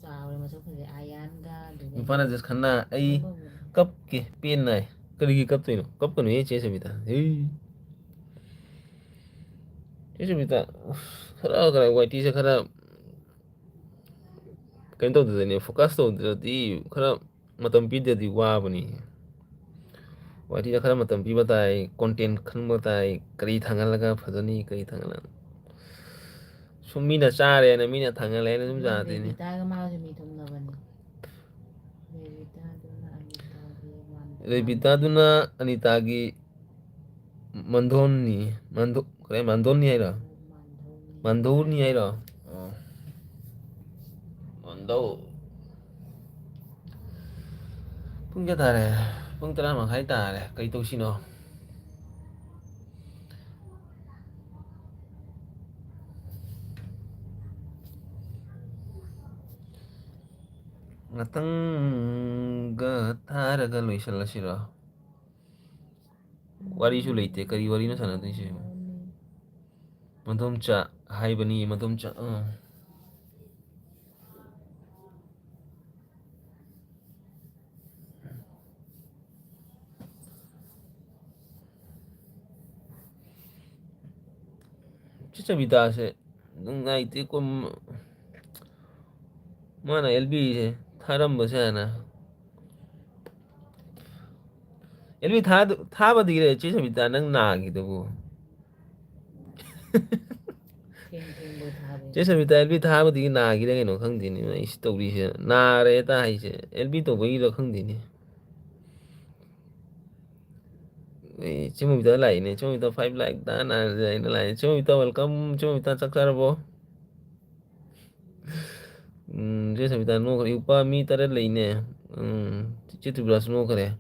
Sao masuk ke ayan ga. Mufana jas khana ai kap ke pen nai. Kari gi kap tuino. Kap kanu ye che sabita. Hey. Che sabita. Khara khara white se khara. Kain to de ne focus to de di khara matam pi de di wa bani. White se khara matam pi batai content khan batai kari thangal laga phadani kari thangal. Sumina chare na mina thangal le na sum ja de ni. Kita ga ma se mi thum na bani. Revita duna Anita gi man. Revita duna Anita gi mandhoni kare mandhoni ai ra. Mandhoni ai ra. Mandau. Pung kya tare. Pung tara ma khai tare. Kai to sino. Ngatang ga thara ga loisal sira. Wari su leite kari wari na sana tu si. Madom cha hai bani madom cha. Chicha bita se ngai te ko mana LB se tharam ba se na. LB tha ba di re chicha bita nang na gi to bu. Che sabita LB tha ba di na gi re no khang di ni mai story se na re ta hai se LB to bai ro khang di ni. Chimita lại này chimita 5 like ta na lại nó lại chimita welcome chimita chắc chắn bo je sabita no kare upa mi tare lai ne chitu bras no kare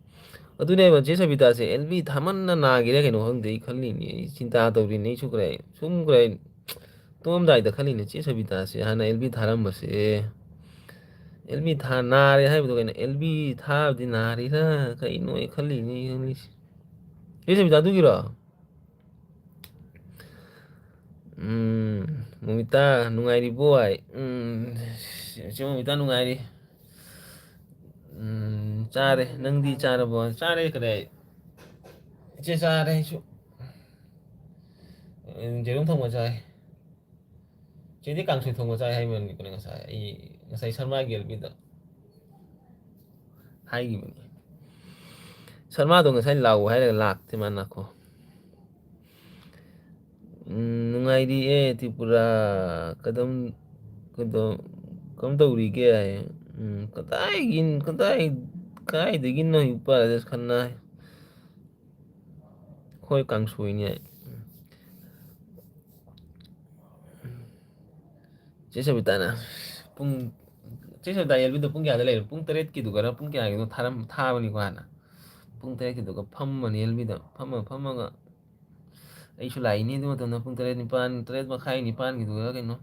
adu ne ba je sabita se LB thaman na gi re ke no hang dei khali ni chinta to ri nei chu kare sum kare tom dai da khali ni je sabita se hana LB tharam ba se LB tha na re hai bu to ke LB tha di na ri ra kai no khali ni je sabita du gi ra Mumita nungairi boy. Cuma Mumita nungairi. Care nang di cara bo. Care kare. Ce care chu. Jerum thong ma chai. Ce di kang sui thong ma chai hai man ko nga sai. Nga sai sarma gel bi da. Hai gi man. Sarma do nga sai lau hai la lak te man ako. Nungairi e Tripura kadam kam tawri ke ai kai digin no hipa des khanna khoi kang sui ni ai che sabita na pung che sabita yel bi do pung ya le pung teret ki du gara pung kya gi no tharam tha bani ko ana pung teret ki du ka pham man yel bi do pham ga ai su lai ni du to na pung teret ni pan teret ma khai ni pan ki du ga ke no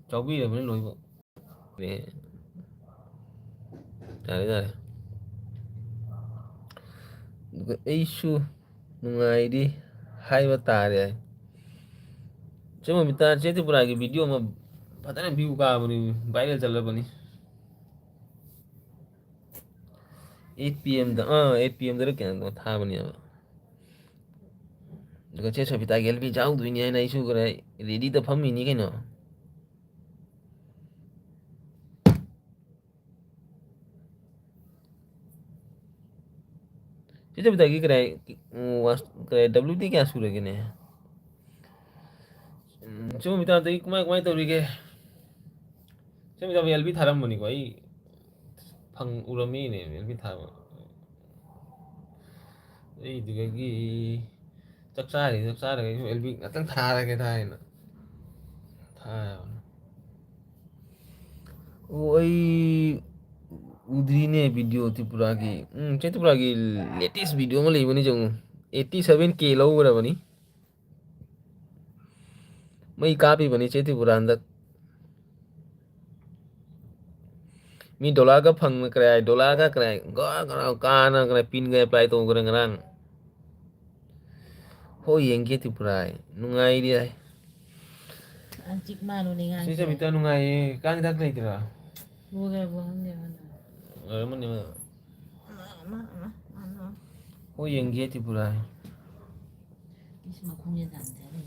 cháu bi là vẫn lối bộ để đấy rồi issue nungai đi hai ba ta rồi chứ mà mình ta chế thì bữa cái video mà pata na view ka bani viral chal bani 8 PM da 8 PM da kya no tha bani अब देखो chế so pita gel bi जाऊ दुनिया ना issue करे ready तो फम ही नहीं के no Kita bagi kira kira WD क्या सूरज के ने cuma minta tadi kumai tahu rige cuma minta LB tharam muni ko ai phang urami ne LB tharam ai juga gi chắc xa rồi LB ngatang tha ra cái thai na tha oi udri ne video tripura ki tripura ki latest video ma lei bani jong 87K lau ra bani mai kapi bani tripura andak mi dollar ka phang kray dollar ka kray ka na kray pin ga apply to gara ngarang ho yengge tripura nungai dia Ang chik mano ni nga. sisa bita nungai kan dak nei tira Bukan bukan dia mana. man ni Ano. ho yengge tripura Isma kunya dan dari.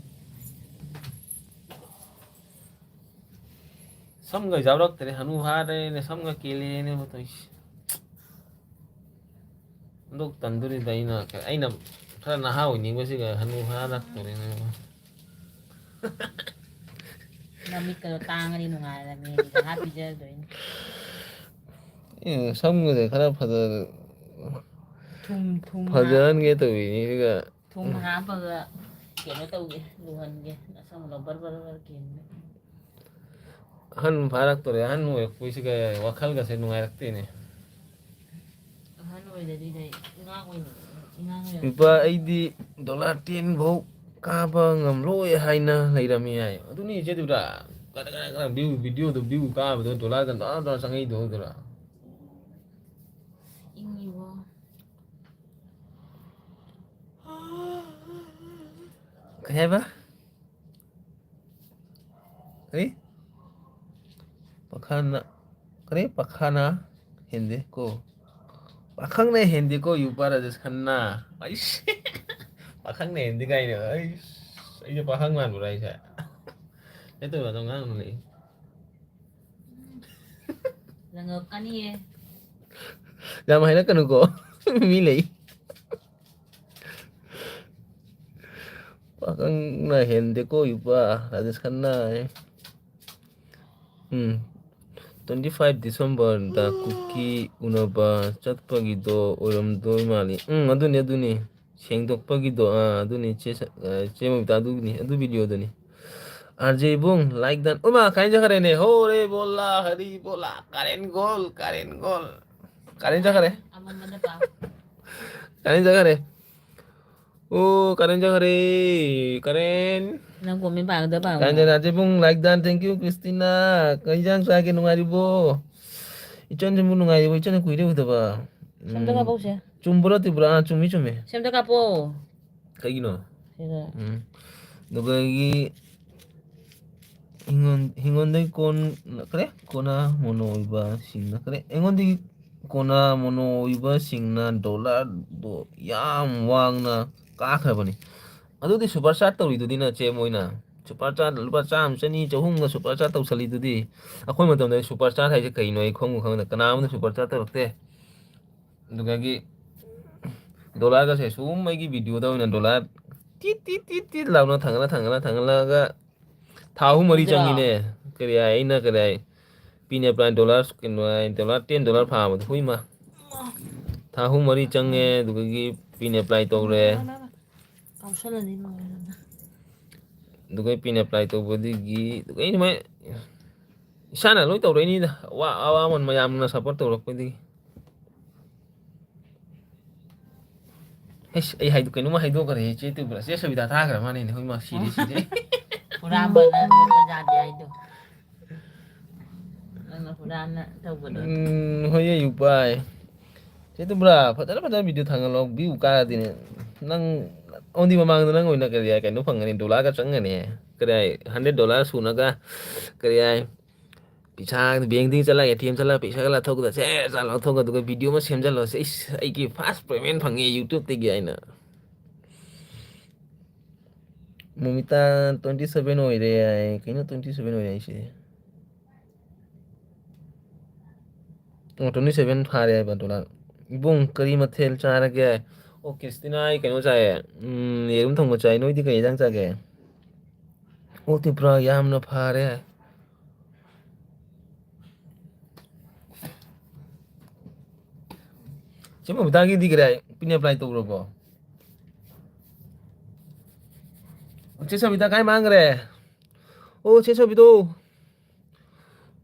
sam ga jawrak tere hanu ha re ne sam ga kele ne botai ndok tanduri daina ka aina thara na ha ni ngasi ga hanu ha rak tere ne Namit ka tanga ni nung ala ni happy jar doin. sam ga de khara phada Thum phada ge to ni ga thum ha pa ga keno tau ge luhan ge nasa mo bar keno. han pharak tore han no kuisi ga wakal ga se nungai rakte ne Ano ay dadi dai nga ko ni. Nga nga. pipa aidi dollar 10 bau ka ba ngam loi haina leirami ai aduni je dura kada view video do view ka ba dollar ga da sangai do dura Ingi wo. kaya ba pakhana hindi ko pakhang na hindi ko yupara jas khanna aish pakhang na hindi kai na aish ai pakhang man burai sa itu ba tong ngang ni Langok ka ni eh. gamay na kanu ko milay pakhang na hindi ko yupa rajas khanna 25 December da cookie unaba chatpagido oramdo mali aduni sengdokpagido aduni chemo ta aduni adu video dani RJ bung like dan uma kain jakare ne hore bola hari bola karen gol karen jakare Amon man pa. karen jakare oh karen jakare karen Nang komen pa da pa. karen RJ bung like dan thank you Christina kaijang sa akin nungaribo ichon jemu nungaribo ichon kuire udaba Samta ka po siya. chumbura tibura chumi Samta ka po. kaigino Sila. nugagi hingonde kon kare kona mono iba singna kare engondi kona mono iba singna dollar do yam wang na ka khabani adu di super chat tawi du dina che moina super chat lupa cham chani chahum ga super chat taw sali du di akhoi matam da super chat hai je kai noi khong khong da kana am super chat taw te nugagi dollar ga se sum mai gi video da na dollar tit launa thangala ga tahu mari changine kariya ina kariya pine plan dollars kinwa dollar $10 pha ma hui ma tahu mari change dugagi pine apply to re Kausala din mo. dugai pine apply to bodi gi dugai mai sana loi to re ni da wa awa man mayam na support to ro di ai hai du kai no ma hai do kare che tu bra se sabida tha kra ma ne hui ma si de Pura ba na mo jadi ay do. Ano pura na tau ba do. hoye yupai itu bra padahal video thangalog view ka dine nang ondi mamang nang oina kariya kai no phangani dollar ka changani kariya $100 suna ka kariya picha bank ding chala ATM chala picha kala thok da se chala thok da video ma sem jalo se ai ki fast payment phange YouTube te gi aina momita 27 oire ai kaino 27 oire ai se 27 phare ba dollar ibung kari mathel chara ge 오 크리스티나 kaino chae yerum thongbo chae noi di kai jang chage o tipra yamna phare chemo bitagi digre pine apply to robo cheso bita kai mangre o cheso bito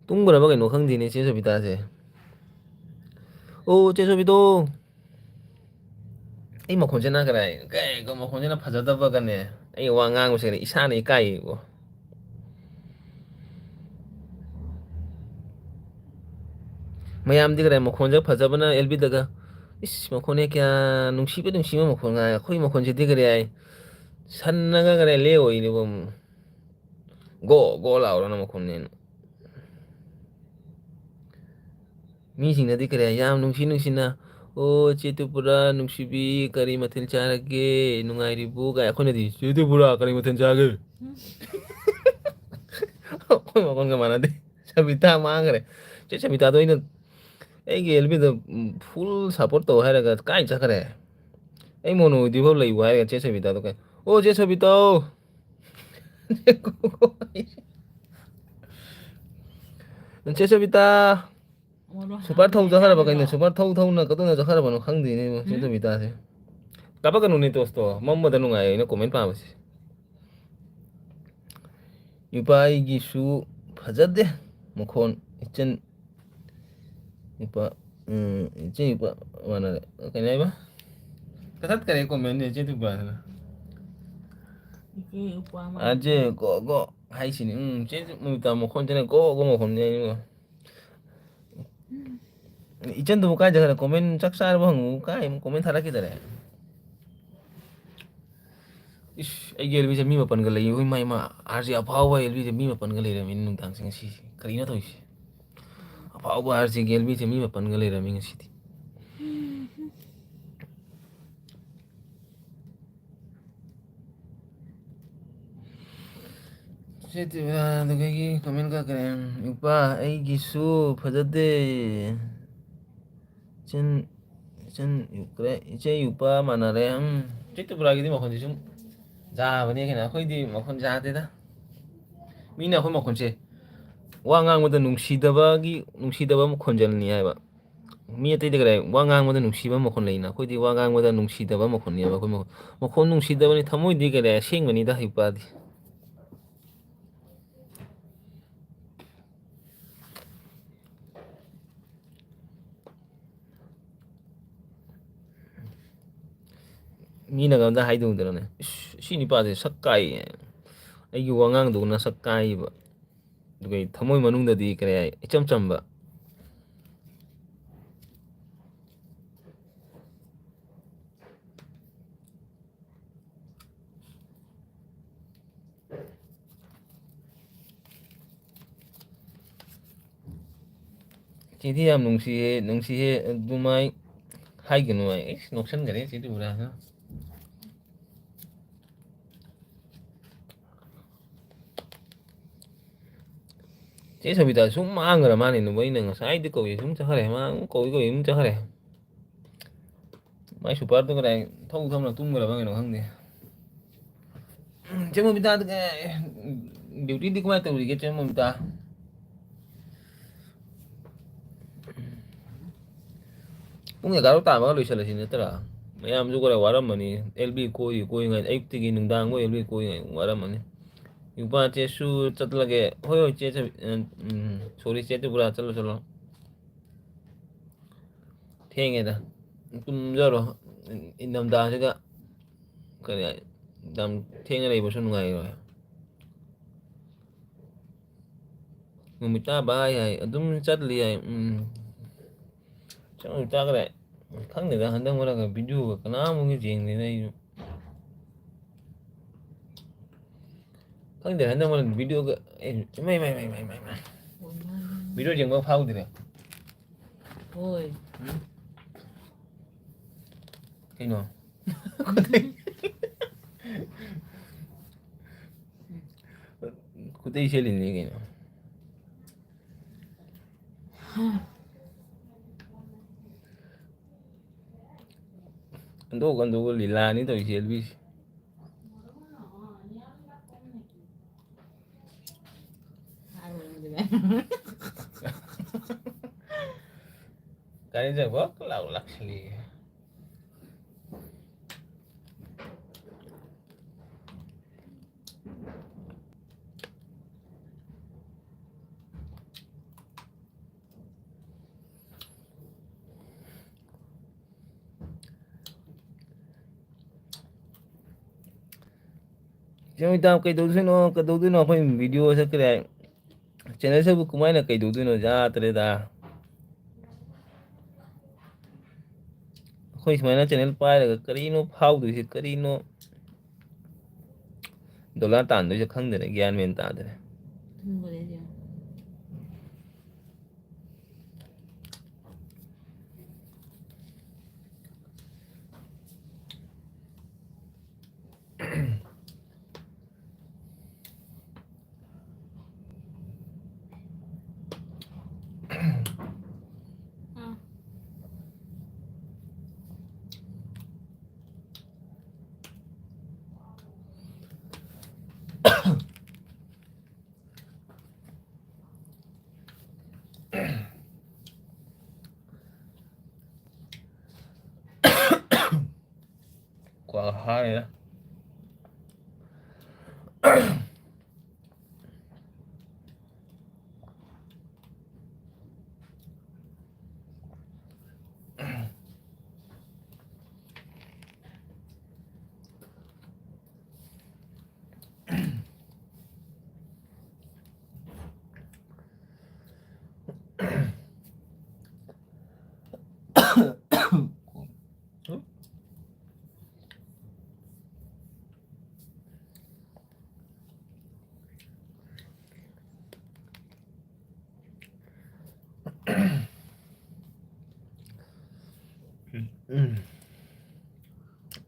tung bra ba kaino khang di ne cheso bita se o cheso bito ai makhon chena krai kai ko makhon chena phajada ba kane ai wa ngang se isa ne kai go mayam digre makhon ja phajabana lb daga is makhon e kya nungsi ma makhon nga khoi makhon je digre ai san naga kare le oi ni bom go la ro na makhon ne mi sing na digre yam nungsi na o chetu pura nungsi bi kari mathil charage nungai ri bu ga khone di chetu pura kari mathil charage khoi makhon ga mana de sabita mangre che sabita do ina ai ge lb da full support to hai ga kai cha kare ai mono di bol lai wa ga che sabita to kai o che sabita che sabita super thâu cho khara ba kai ne super thâu na ka to na cho khara ba no khang di ne che sabita se kapa ka no ni to sto mamma da no ngai ne comment pa ba si yupai gi su phajade mokhon ichen yupa ichen yupa mana kai nai ba kasat kare comment ne che tu ba na 이제 오빠 막 aje go hai sin che mu ta mokhon chen go mokhon ne ichen tu ka ja comment chak sar ba hang kai comment thara ki dare is ai gel bi je mi ma pan ga lai oi mai ma arji aphau ba el bi je mi ma pan ga lai ra min nung tang sing si kari na thoi si aphau ba arji gel bi je mi ma pan ga lai ra min si ti che ti ba da kai comment ka kare yupa ai gi su phajade chen yukre che yupa mana re che tu bra gi di mokhon ji sum ja ba ne kena khoi di mokhon ja de da mi na khoi mokhon che wa ngang mo da nungsi da ba mokhon jal ni ai ba mi ate de kare wa ngang mo da nungsi ba mokhon leina khoi di wa ngang mo da nungsi da ba mokhon ni ba khoi mokhon nungsi da ba ni thamoi di kare sing ba ni da yupa di mi na ga da hai du da ne si ni pa de sakkai ai gi wa ngang du na sakkai ba du kai thamoi manung da di kare icham cham ba chỉ thì em nung si he du mai hai cái nuôi nông dân cái đấy chỉ đủ là chế sao bây giờ súng mang rồi mà này nó mới nè sai đi coi súng cho hết mà coi coi cho hết máy super tôi cái này thâu thâu là tung rồi bao nhiêu nó không đi chứ mà bây giờ cái điều đi qua từ cái chứ mà bây giờ cũng là cái tạm mà lùi xe là gì nữa tức là mấy em chú cái waram mà nè LB coi ngày ấy thì cái nung đàng coi LB coi ngày waram mà nè yupa che su chat lage hoyo che sorry che tu pura chalo thenge da tum jaro indam da se ga kare dam thenge nei bosun ngai ro ngumita ba ai adum chat li ai chang ta kare khang ne da handang wala ga video ga kana mu ngi jeng ne nei khang de handang wala video ga mai video jeng ba phau dire ôi cái nó 그때 제일 있는 얘기네. 너 ꯀꯟꯗꯣꯛ ꯂꯤꯂꯥꯅꯤ ꯇꯧꯔꯤ ꯆꯦꯜꯕꯤꯁꯤ Kayaknya gua kelak sih. Jangan tahu kayak apa yang video saya kira channel saya buku mana kayak dulu jahat tereda. Kau ismana channel pai karino pau tu sih karino dollar tan tu sih khang deh gyan men ta deh. Kuah hari ya.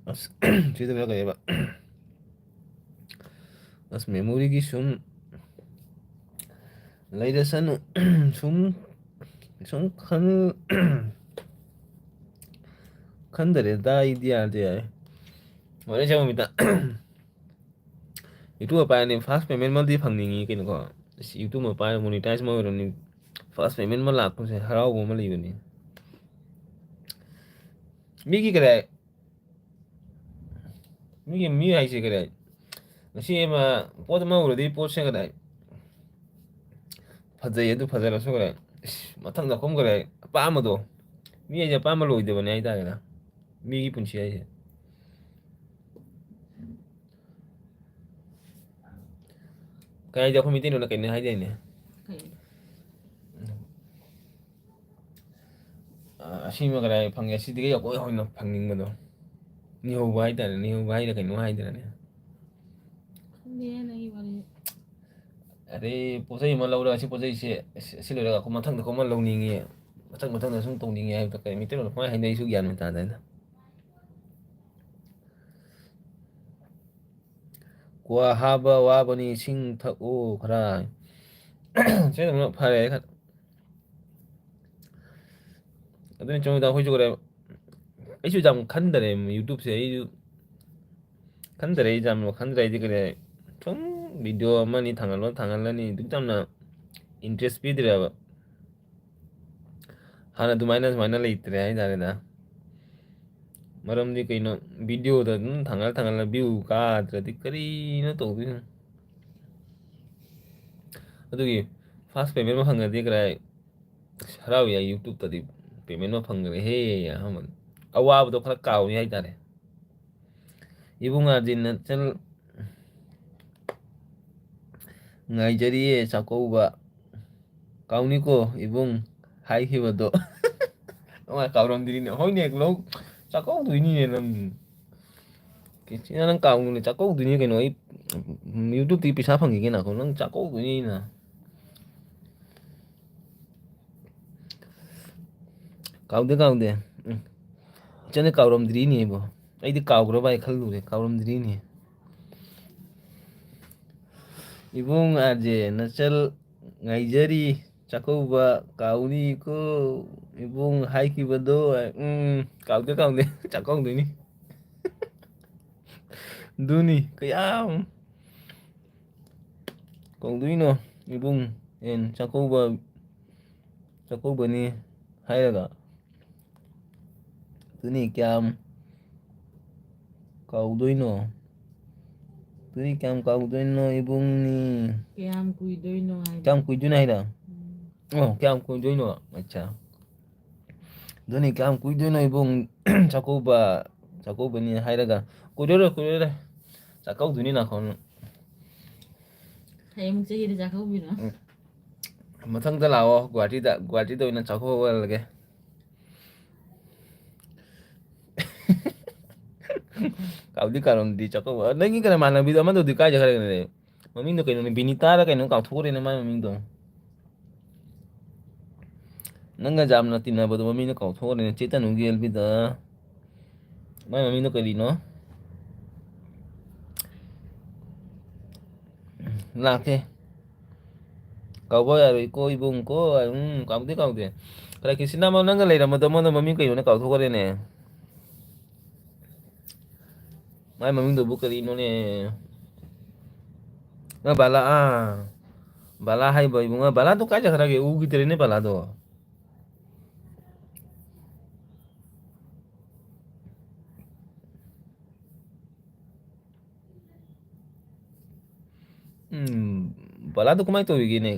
As cerita berapa ya pak? As memori ki sum lain sana sum kan dari dah ideal dia. Mana cakap minta itu apa ni fast payment mah di pangningi kan kau. Itu mah apa monetize mah orang ni fast payment mah laku sih harau gua mah lihat ni. Miki kira mi ai sih kira. Nasi mah pot mah udah di pot sih kira. Fazai itu fazai langsung kira. Matang dah kom kira. Apa amat tu? Mi aja apa amat loh itu bani aja kira. Mi pun sih aja. Kaya aja aku minta nak kena aja ni. Asyik mah kira panggil asyik dia aku nak panggil mana. Ni ho bahai dah kena bahai dah ni. Dia lagi balik. Ada posisi malah udah asyik posisi sih lora aku matang dah aku malah ningi. Matang dah sung tong ningi aku tak kaya minta nak panggil hanya isu gian minta dah. Gua haba waba ni sing thak o khara. Saya nak phare kan. Adun cuma dah hujung kira. Isu jam kan dari YouTube saya isu kan dari jam kan dari itu kira. Cuma video mana ni tanggal lah ni. Tu jam na interest pi dia. Hana tu minus lah itu ya dah dah. Malam ni kau ino video dah tanggal lah view ka terus kari ino tu. Aduh ni fast payment mah hangga dia kira. Harau ya YouTube tadi. Payment mah phang he ya haman awab to khara kaw ni ai tare ibung arjin na channel ngai jari e chako ba kaw ni ko ibung hai hi ba do ma kaw rom diri ne hoi ne lo chako du ni ne nam ke china nang kaw ni chako du ni ke no YouTube ti pisa phang ki na ko nang chako du ni na kaw de chane kawram diri ni bo ai di kawra bai khalu re kawram diri ni ibung aje nachal ngaijari chako ba kauni ko ibung hai ki bado kaw de chako du ni ꯑꯗꯨꯅꯤ ꯀꯌꯥꯝ ꯀꯧꯗꯣꯏꯅꯣ ꯏꯕꯨꯡ ꯆꯥꯛꯀꯧꯕꯅꯤ ꯍꯥꯏꯔꯒ ꯑꯗꯨꯅꯤ ꯀꯌꯥꯝ ꯀꯧꯗꯣꯏꯅꯣ 그yam 까고도있노 이봉니 ꯀꯌꯥꯝ ꯀꯨꯏꯗꯣꯏꯅꯣ ꯍꯥꯏꯕ. ꯀꯌꯥꯝ ꯀꯨꯏꯗꯣꯏꯅꯣ 하이다 ꯀꯌꯥꯝ ꯀꯨꯏꯗꯣꯏꯅꯣ 아차 너니 그yam 꾸이도이노 이봉 자꾸바니 하이다가 꾸려래 자까우두니 나코는 ꯍꯌꯦꯡ ꯆꯍꯤꯗ ꯆꯥꯛꯀꯧꯕꯤꯔꯣ. ꯃꯊꯪꯗ ꯂꯥꯛꯑꯣ ꯒꯨꯍꯥꯇꯤꯗ ꯑꯣꯏꯅ ꯆꯥꯛꯀꯧꯍꯜꯂꯒꯦ ꯀꯥꯎꯗꯤ ꯀꯥꯎꯔꯝꯗꯤ ꯆꯥꯛꯀꯧꯕ ꯅꯪꯒꯤ ꯀꯩꯅꯣ ꯃꯥꯟꯅꯕꯤꯗꯣ ꯑꯃꯗꯨꯗꯤ ꯀꯥꯏ ꯆꯠꯈ꯭ꯔꯒꯦ ꯃꯃꯤꯡꯗꯣ ꯀꯩꯅꯣꯅꯦ ꯕꯤꯅꯤꯇꯥꯔ ꯀꯩꯅꯣ ꯀꯥꯎꯊꯣꯛꯈ꯭ꯔꯦꯅꯦ ꯃꯥꯏ ꯃꯃꯤꯡꯗꯣ ꯅꯪꯒ ꯌꯥꯝꯅ ꯇꯤꯟꯅꯕꯗꯣ ꯃꯃꯤꯡꯗꯣ ꯀꯥꯎꯊꯣꯛꯈ꯭ꯔꯦꯅꯦ ꯆꯦꯇꯅꯨꯒꯤ ꯑꯦꯜꯕꯤꯗ ꯃꯥꯏ ꯃꯃꯤꯡꯗꯣ ꯀꯔꯤꯅꯣ ꯂꯥꯛꯀꯦ ꯀꯥꯎꯕ ꯌꯥꯔꯣꯏꯀꯣ 이봉ꯀꯣ ꯀꯥꯎꯗꯦ ꯀꯔ ꯀ꯭ꯔꯤꯁꯤꯅ ꯅꯪꯒ ꯂꯩꯔꯝꯕꯗꯣ ꯑꯃꯗꯣ ꯃꯃꯤꯡ ꯀꯩꯅꯣꯅꯦ ꯀꯥꯎꯊꯣꯛꯈ꯭ꯔꯦꯅꯦ ꯃꯥꯏ ꯃꯃꯤꯡꯗꯨꯕꯨ ꯀꯔꯤꯅꯣꯅꯦ ꯕꯂꯥ ꯕꯂꯥ ꯍꯥꯏꯕ 이봉아 ꯕꯂꯥꯗꯣ ꯀꯥꯏ ꯆꯠꯈ꯭ꯔꯒꯦ 우ꯈꯤꯗ꯭ꯔꯦꯅꯦ ꯕꯂꯥꯗꯣ ꯕꯂꯥꯗꯣ ꯀꯃꯥꯏꯅ ꯇꯧꯔꯤꯒꯦꯅꯦ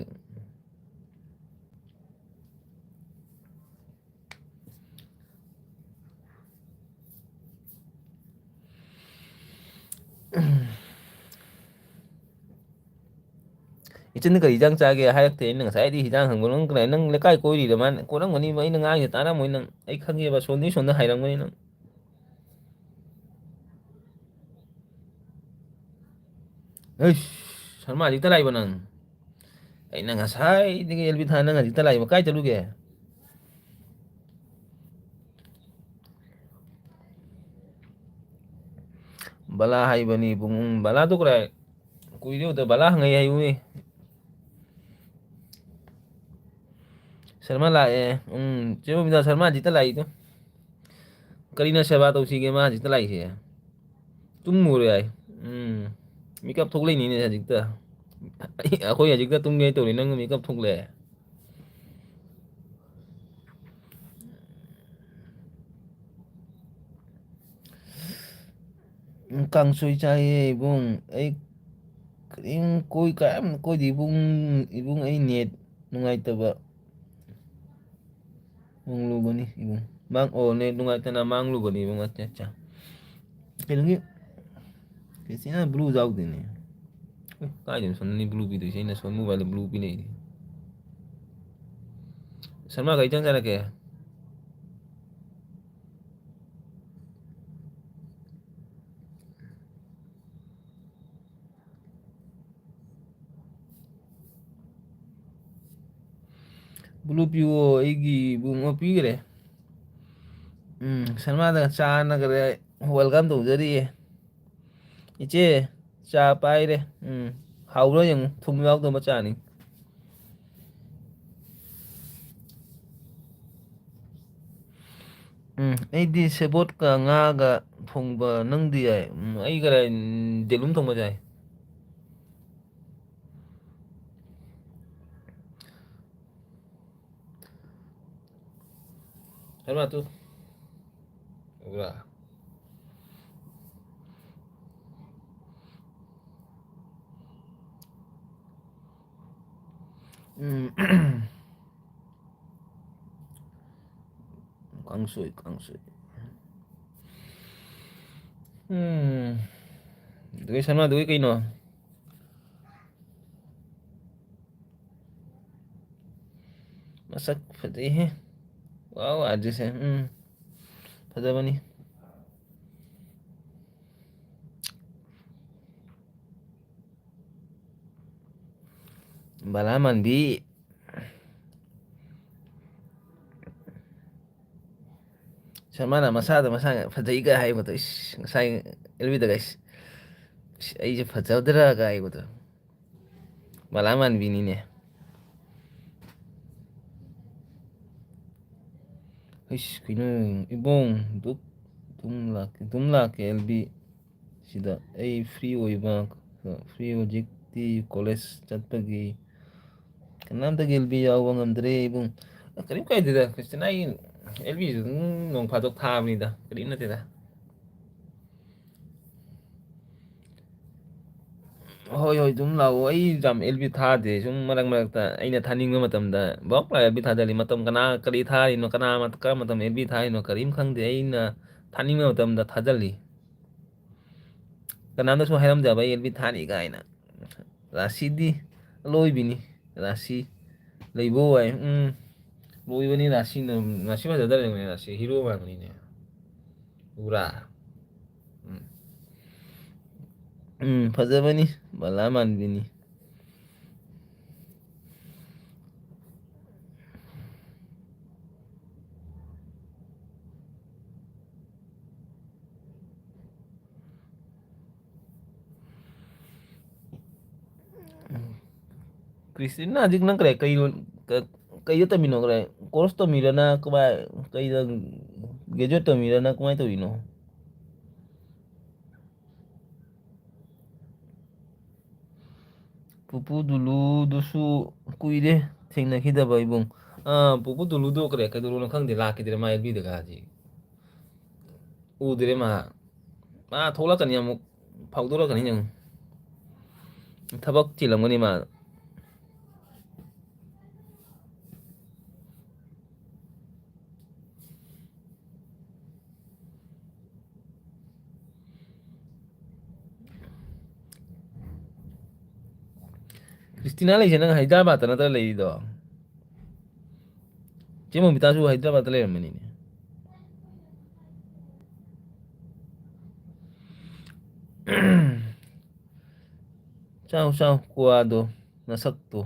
이ꯆꯟꯗ ꯀꯔꯤ ꯍꯤꯟꯖꯥꯡ ꯆꯥꯒꯦ ꯍꯥꯏꯔꯛꯇꯦ ꯑꯩꯅ ꯉꯁꯥꯏꯗꯤ ꯍꯤꯟꯖꯥꯡ ꯍꯪꯕ ꯅꯪ ꯂꯩꯀꯥꯏ ꯀꯣꯏꯔꯤꯔ ꯃꯥꯅ ꯀꯣꯏꯔꯝꯒꯅꯤꯕ ꯑꯩꯅ ꯉꯥꯡꯉꯤꯁꯦ ꯇꯥꯔꯝꯃꯣꯏ ꯅꯪ ꯑꯩ ꯈꯪꯉꯦꯕ ꯁꯣꯟꯗ ꯍꯥꯏꯔꯝꯒꯅꯤ ꯅꯪ ꯑꯩꯁ ꯁꯜꯃꯥ ꯍꯧꯖꯤꯛꯇ ꯂꯥꯛꯏꯕ ꯅꯪ ꯑꯩꯅ ꯉꯁꯥꯏꯗꯒꯤ ꯑꯦꯜꯕꯤ ꯊꯥ ꯅꯪ ꯍꯧꯖꯤꯛꯇ ꯂꯥꯛꯏꯕ ꯀꯥꯏ ꯆꯠꯂꯨꯒꯦ ꯕꯂꯥ ꯍꯥꯏꯕꯅꯤ ꯏꯕꯨꯡ ꯕꯂꯥꯗꯣ ꯀꯔꯥꯏ ꯀꯨꯏꯔꯦ ꯎꯗ ꯕꯂꯥ ꯍꯪꯉꯩ ꯍꯥꯏꯌꯨꯅꯦ ꯁꯔꯃ ꯂꯥꯛꯑꯦ ꯆꯦ ꯕꯕꯤꯇꯥ ꯁꯔꯃ ꯍꯧꯖꯤꯛꯇ ꯂꯥꯛꯏꯗꯣ ꯀꯔꯤꯅ ꯁꯦꯕꯥ ꯇꯧꯁꯤꯒꯦ ꯃꯥ ꯍꯧꯖꯤꯛꯇ ꯂꯥꯛꯏꯁꯦ ꯇꯨꯝꯃꯨꯔꯦ ꯍꯥꯏ ꯃꯤꯀꯞ ꯊꯣꯛꯂꯛꯏꯅꯤꯅꯦ ꯍꯧꯖꯤꯛꯇ ꯑꯩꯈꯣꯏ ꯍꯧꯖꯤꯛꯇ ꯇꯨꯝꯒꯦ ꯇꯧꯔꯤ ꯅꯪ ꯃꯤꯀꯞ ꯊꯣꯛꯂꯛꯑꯦ ꯀꯥꯡꯁꯣꯏ ꯆꯥꯏꯌꯦ ꯏꯕꯨꯡ ꯑꯩ ꯀꯔꯤꯝ ꯀꯌꯥꯝ ꯀꯣꯏꯗꯦ ꯏꯕꯨꯡ ꯑꯩ ꯅꯦꯠ ꯅꯨꯡꯉꯥꯏꯇꯕ ꯃꯥꯡꯂꯨꯕꯅꯤ ꯏꯕꯨꯡ ꯅꯦꯠ ꯅꯨꯡꯉꯥꯏꯇꯅ ꯃꯥꯡꯂꯨꯕꯅꯤ ꯏꯕꯨꯡ ꯑꯠꯆꯥ ꯀꯩꯅꯣꯒꯤ ꯀ꯭ꯔꯤꯁꯇꯤꯅ ꯕ꯭ꯂꯨ ꯌꯥꯎꯗꯦꯅꯦ ꯀꯥꯏꯗꯅꯣ ꯁꯣꯝꯗꯅꯤ ꯕ꯭ꯂꯨ ꯄꯤꯗꯣꯏꯁꯦ ꯑꯩꯅ ꯁꯣꯝ ꯃꯣꯕꯥꯏꯜꯗ ꯕ꯭ꯂꯨ ꯄꯤꯅꯩꯅꯦ ꯁꯜꯃꯥ ꯀꯔꯤ ꯏꯟꯖꯥꯡ ꯆꯥꯔꯛꯀꯦ ꯕ꯭ꯂꯨ ꯄꯤꯌꯣ ꯑꯩꯒꯤ ꯏꯕꯨꯡ ꯄꯤꯈ꯭ꯔꯦ ꯁꯜꯃꯥꯗ ꯆꯥꯅꯈ꯭ꯔꯦ ꯋꯦꯜꯀꯝ ꯇꯧꯖꯔꯤꯌꯦ ꯏꯆꯦ ꯆꯥ ꯄꯥꯏꯔꯦ ꯍꯥꯎꯕ꯭ꯔꯥ ꯌꯦꯡꯉꯨ ꯊꯨꯝ ꯌꯥꯎꯗꯕ ꯆꯥꯅꯤ ꯑꯩꯗꯤ ꯁꯦꯕꯣꯠꯀ ꯉꯥꯒ ꯊꯣꯡꯕ ꯅꯪꯗꯤ ꯌꯥꯏ ꯑꯩ ꯀꯔꯥꯏ ꯗꯦꯂꯨꯝ ꯊꯣꯡꯕ ꯆꯥꯏ ꯁꯜꯃꯥ ꯇꯨ ꯀꯥꯡꯁꯣꯏ ꯑꯗꯨꯒ ꯁꯜꯃꯥꯗꯨꯒꯤ ꯀꯩꯅꯣ ꯃꯁꯛ ꯐꯖꯩꯍꯦ ꯋꯥꯎ ꯑꯥꯔꯖꯦꯁꯦ ꯐꯖꯕꯅꯤ ꯕꯂꯥ ꯃꯥꯟꯕꯤ ꯁꯜꯃꯥꯅ ꯃꯁꯥ ꯐꯖꯩꯒ ꯍꯥꯏꯕꯗꯣ ꯉꯁꯥꯏ ꯑꯦꯜꯕꯤꯗꯒ ꯑꯩꯁꯦ ꯐꯖꯗ꯭ꯔꯒ ꯍꯥꯏꯕꯗꯣ ꯕꯂꯥ ꯃꯥꯟꯕꯤꯅꯤꯅꯦ ꯀꯩꯅꯣ ꯏꯕꯣꯡ ꯑꯗꯨꯝ ꯂꯥꯛꯀꯦ ꯑꯦꯜꯕꯤ ꯁꯤꯗ ꯑꯩ ꯐ꯭ꯔꯤ ꯑꯣꯏꯕ ꯐ꯭ꯔꯤ ꯍꯧꯖꯤꯛꯇꯤ ꯀꯣꯂꯦꯖ ꯆꯠꯄꯒꯤ ꯀꯅꯥꯝꯇꯒꯤ ꯑꯦꯜ ꯕꯤ ꯌꯥꯎꯕ ꯉꯝꯗ꯭ꯔꯦ ꯏꯕꯨꯡ ꯀꯔꯤꯝ ꯀꯥꯏꯗꯦꯗ ꯈ꯭ꯔꯤꯁꯇꯤꯌꯥꯟ ꯑꯩ ꯑꯦꯜ ꯕꯤꯁꯨ ꯑꯗꯨꯝ ꯅꯣꯡ ꯐꯥꯗꯣꯛ ꯊꯥꯕꯅꯤꯗ ꯀꯔꯤꯝ ꯅꯠꯇꯦꯗ ꯍꯣꯏ ꯍꯣꯏ ꯑꯗꯨꯝ ꯂꯥꯛꯑꯣ ꯑꯩ ꯌꯥꯝ ꯑꯦꯜ ꯕꯤ ꯊꯥꯗꯦ ꯁꯨꯝ ꯃꯔꯛ ꯃꯔꯛꯇ ꯑꯩꯅ ꯊꯥꯅꯤꯡꯕ ꯃꯇꯝꯗ ꯕꯛ ꯂꯥꯎ ꯑꯦꯜ ꯕꯤ ꯊꯥꯖꯤꯜꯂꯤ ꯃꯇꯝ ꯀꯅꯥ ꯀꯔꯤ ꯊꯥꯔꯤꯅꯣ ꯀꯅꯥ ꯀꯔꯝꯕ ꯃꯇꯝꯗ ꯑꯦꯜ ꯕꯤ ꯊꯥꯔꯤꯅꯣ ꯀꯔꯤꯝ ꯈꯪꯗꯦ ꯑꯩꯅ ꯊꯥꯅꯤꯡꯕ ꯃꯇꯝꯗ ꯊꯥꯖꯤꯜꯂꯤ ꯀꯅꯥꯝꯇꯁꯨ ꯍꯥꯏꯔꯝꯗꯕ ꯑꯩ ꯑꯦꯜ ꯕꯤ ꯊꯥꯅꯤ ꯀꯥꯏꯅ ꯔꯥꯁꯤꯗꯤ ꯑꯂꯣꯏꯕꯤꯅꯤ ꯔꯥꯁꯤ ꯂꯩꯕꯣ ꯍꯥꯏ ꯂꯣꯏꯕꯅꯤ ꯔꯥꯁꯤꯅ ꯔꯥꯁꯤ ꯐꯖꯗ ꯂꯩꯕꯅꯤ ꯔꯥꯁꯤ ꯍꯤꯔꯣ ꯃꯥꯟꯕꯅꯤꯅꯦ ꯎꯔꯥ ꯐꯖꯕꯅꯤ ꯕꯂꯥ ꯃꯥꯟꯕꯤꯅꯤ ꯀ꯭ꯔꯤꯁꯇꯤꯅ ꯍꯧꯖꯤꯛ ꯅꯪ ꯀꯔꯤ ꯀꯩꯗ ꯇꯝꯃꯤꯅꯣ ꯀꯔꯦ ꯀꯣꯔꯁ ꯇꯝꯃꯤꯔꯅ ꯀꯃꯥꯏ ꯀꯩꯗ ꯒ꯭ꯔꯦꯖꯨꯋꯦꯠ ꯇꯝꯃꯤꯔꯅ ꯀꯃꯥꯏꯅ ꯇꯧꯔꯤꯅꯣ ꯄꯨꯄꯨ ꯗꯨꯂꯨꯗꯨꯁꯨ ꯀꯨꯏꯔꯦ ꯊꯦꯡꯅꯈꯤꯗꯕ ꯏꯕꯨꯡ ꯄꯨꯄꯨ ꯗꯨꯂꯨꯗꯣ ꯀꯩꯗꯧꯔꯅꯣ ꯈꯪꯗꯦ ꯂꯥꯛꯈꯤꯗ꯭ꯔꯦ ꯃꯥ ꯑꯦꯜ ꯕꯤꯗꯒ ꯍꯧꯖꯤꯛ ꯎꯗ꯭ꯔꯦ ꯃꯥ ꯊꯣꯛꯂꯛꯀꯅꯤ ꯑꯃꯨꯛ ꯐꯥꯎꯗꯣꯔꯛꯀꯅꯤ ꯑꯃꯨꯛ ꯊꯕꯛ ꯆꯤꯜꯂꯝꯒꯅꯤ ꯃꯥ ꯈ꯭ꯔꯤꯁꯇꯤꯅꯥ ꯂꯩꯁꯦ ꯅꯪ ꯍꯥꯏꯗ꯭ꯔꯕꯥꯠꯇ ꯅꯠꯇ꯭ꯔ ꯂꯩꯔꯤꯗꯣ ꯆꯦ ꯃꯣꯕꯤꯇꯥꯁꯨ ꯍꯥꯏꯗ꯭ꯔꯕꯥꯠꯇ ꯂꯩꯔꯝꯕꯅꯤꯅꯦ ꯆꯥꯎ ꯆꯥꯎ ꯀ꯭ꯋꯥꯗꯣ ꯅꯁꯛꯇꯣ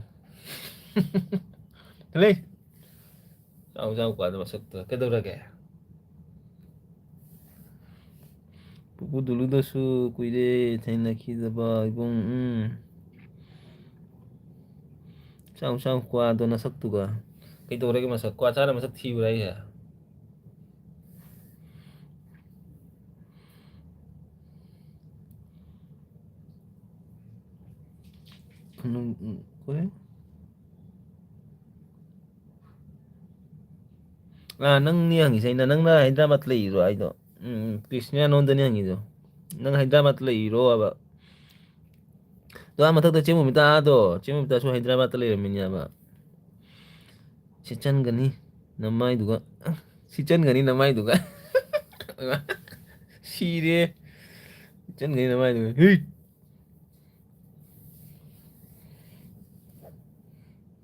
ꯂꯩ ꯆꯥꯎ ꯆꯥꯎ ꯀ꯭ꯋꯥꯗꯣ ꯃꯁꯛꯇꯣ ꯀꯩꯗꯧꯔꯒꯦ ꯄꯨꯄꯨ ꯗꯨꯂꯨꯗꯁꯨ ꯀꯨꯏꯔꯦ ꯊꯦꯡꯅꯈꯤꯗꯕ ꯏꯕꯨꯡ ꯆꯥꯎ ꯆꯥꯎ ꯀ꯭ꯋꯥꯗꯣ ꯅꯁꯛꯇꯨꯒ ꯀꯩꯗꯧꯔꯒꯦ ꯃꯁꯛ ꯀ꯭ꯋꯥ ꯆꯥꯔ ꯃꯁꯛ ꯊꯤꯕ꯭ꯔꯥ ꯑꯩꯁꯦ ꯅꯪꯅꯤ ꯍꯪꯉꯤꯁꯦ ꯑꯩꯅ ꯅꯪꯅ ꯍꯥꯏꯗ꯭ꯔꯕꯥꯠ ꯂꯩꯔꯤꯔꯣ ꯑꯩꯗꯣ ꯀ꯭ꯔꯤꯁꯅꯤꯌꯥ ꯅꯉꯣꯟꯗꯅꯤ ꯍꯪꯉꯤꯗꯣ ꯅꯪ ꯍꯥꯏꯗ꯭ꯔꯕꯥꯠ ꯂꯩꯔꯤꯔꯣ ꯍꯥꯏꯕ ꯑꯗꯣ ꯃꯊꯛꯇ ꯆꯦ ꯃꯣꯕꯤꯇꯥꯗꯣ ꯆꯦ ꯃꯣꯕꯤꯇꯥꯁꯨ ꯍꯥꯏꯗ꯭ꯔꯕꯥꯠꯇ ꯂꯩꯔꯝꯃꯤꯅꯦꯕ ꯁꯤꯠꯆꯟꯒꯅꯤ ꯅꯃꯥꯏꯗꯨꯒ ꯁꯤꯠꯆꯟꯒꯅꯤ ꯅꯃꯥꯏꯗꯨꯒ ꯁꯤꯔꯦ ꯁꯤꯠꯆꯟꯒꯅꯤ ꯅꯃꯥꯏꯗꯨꯒ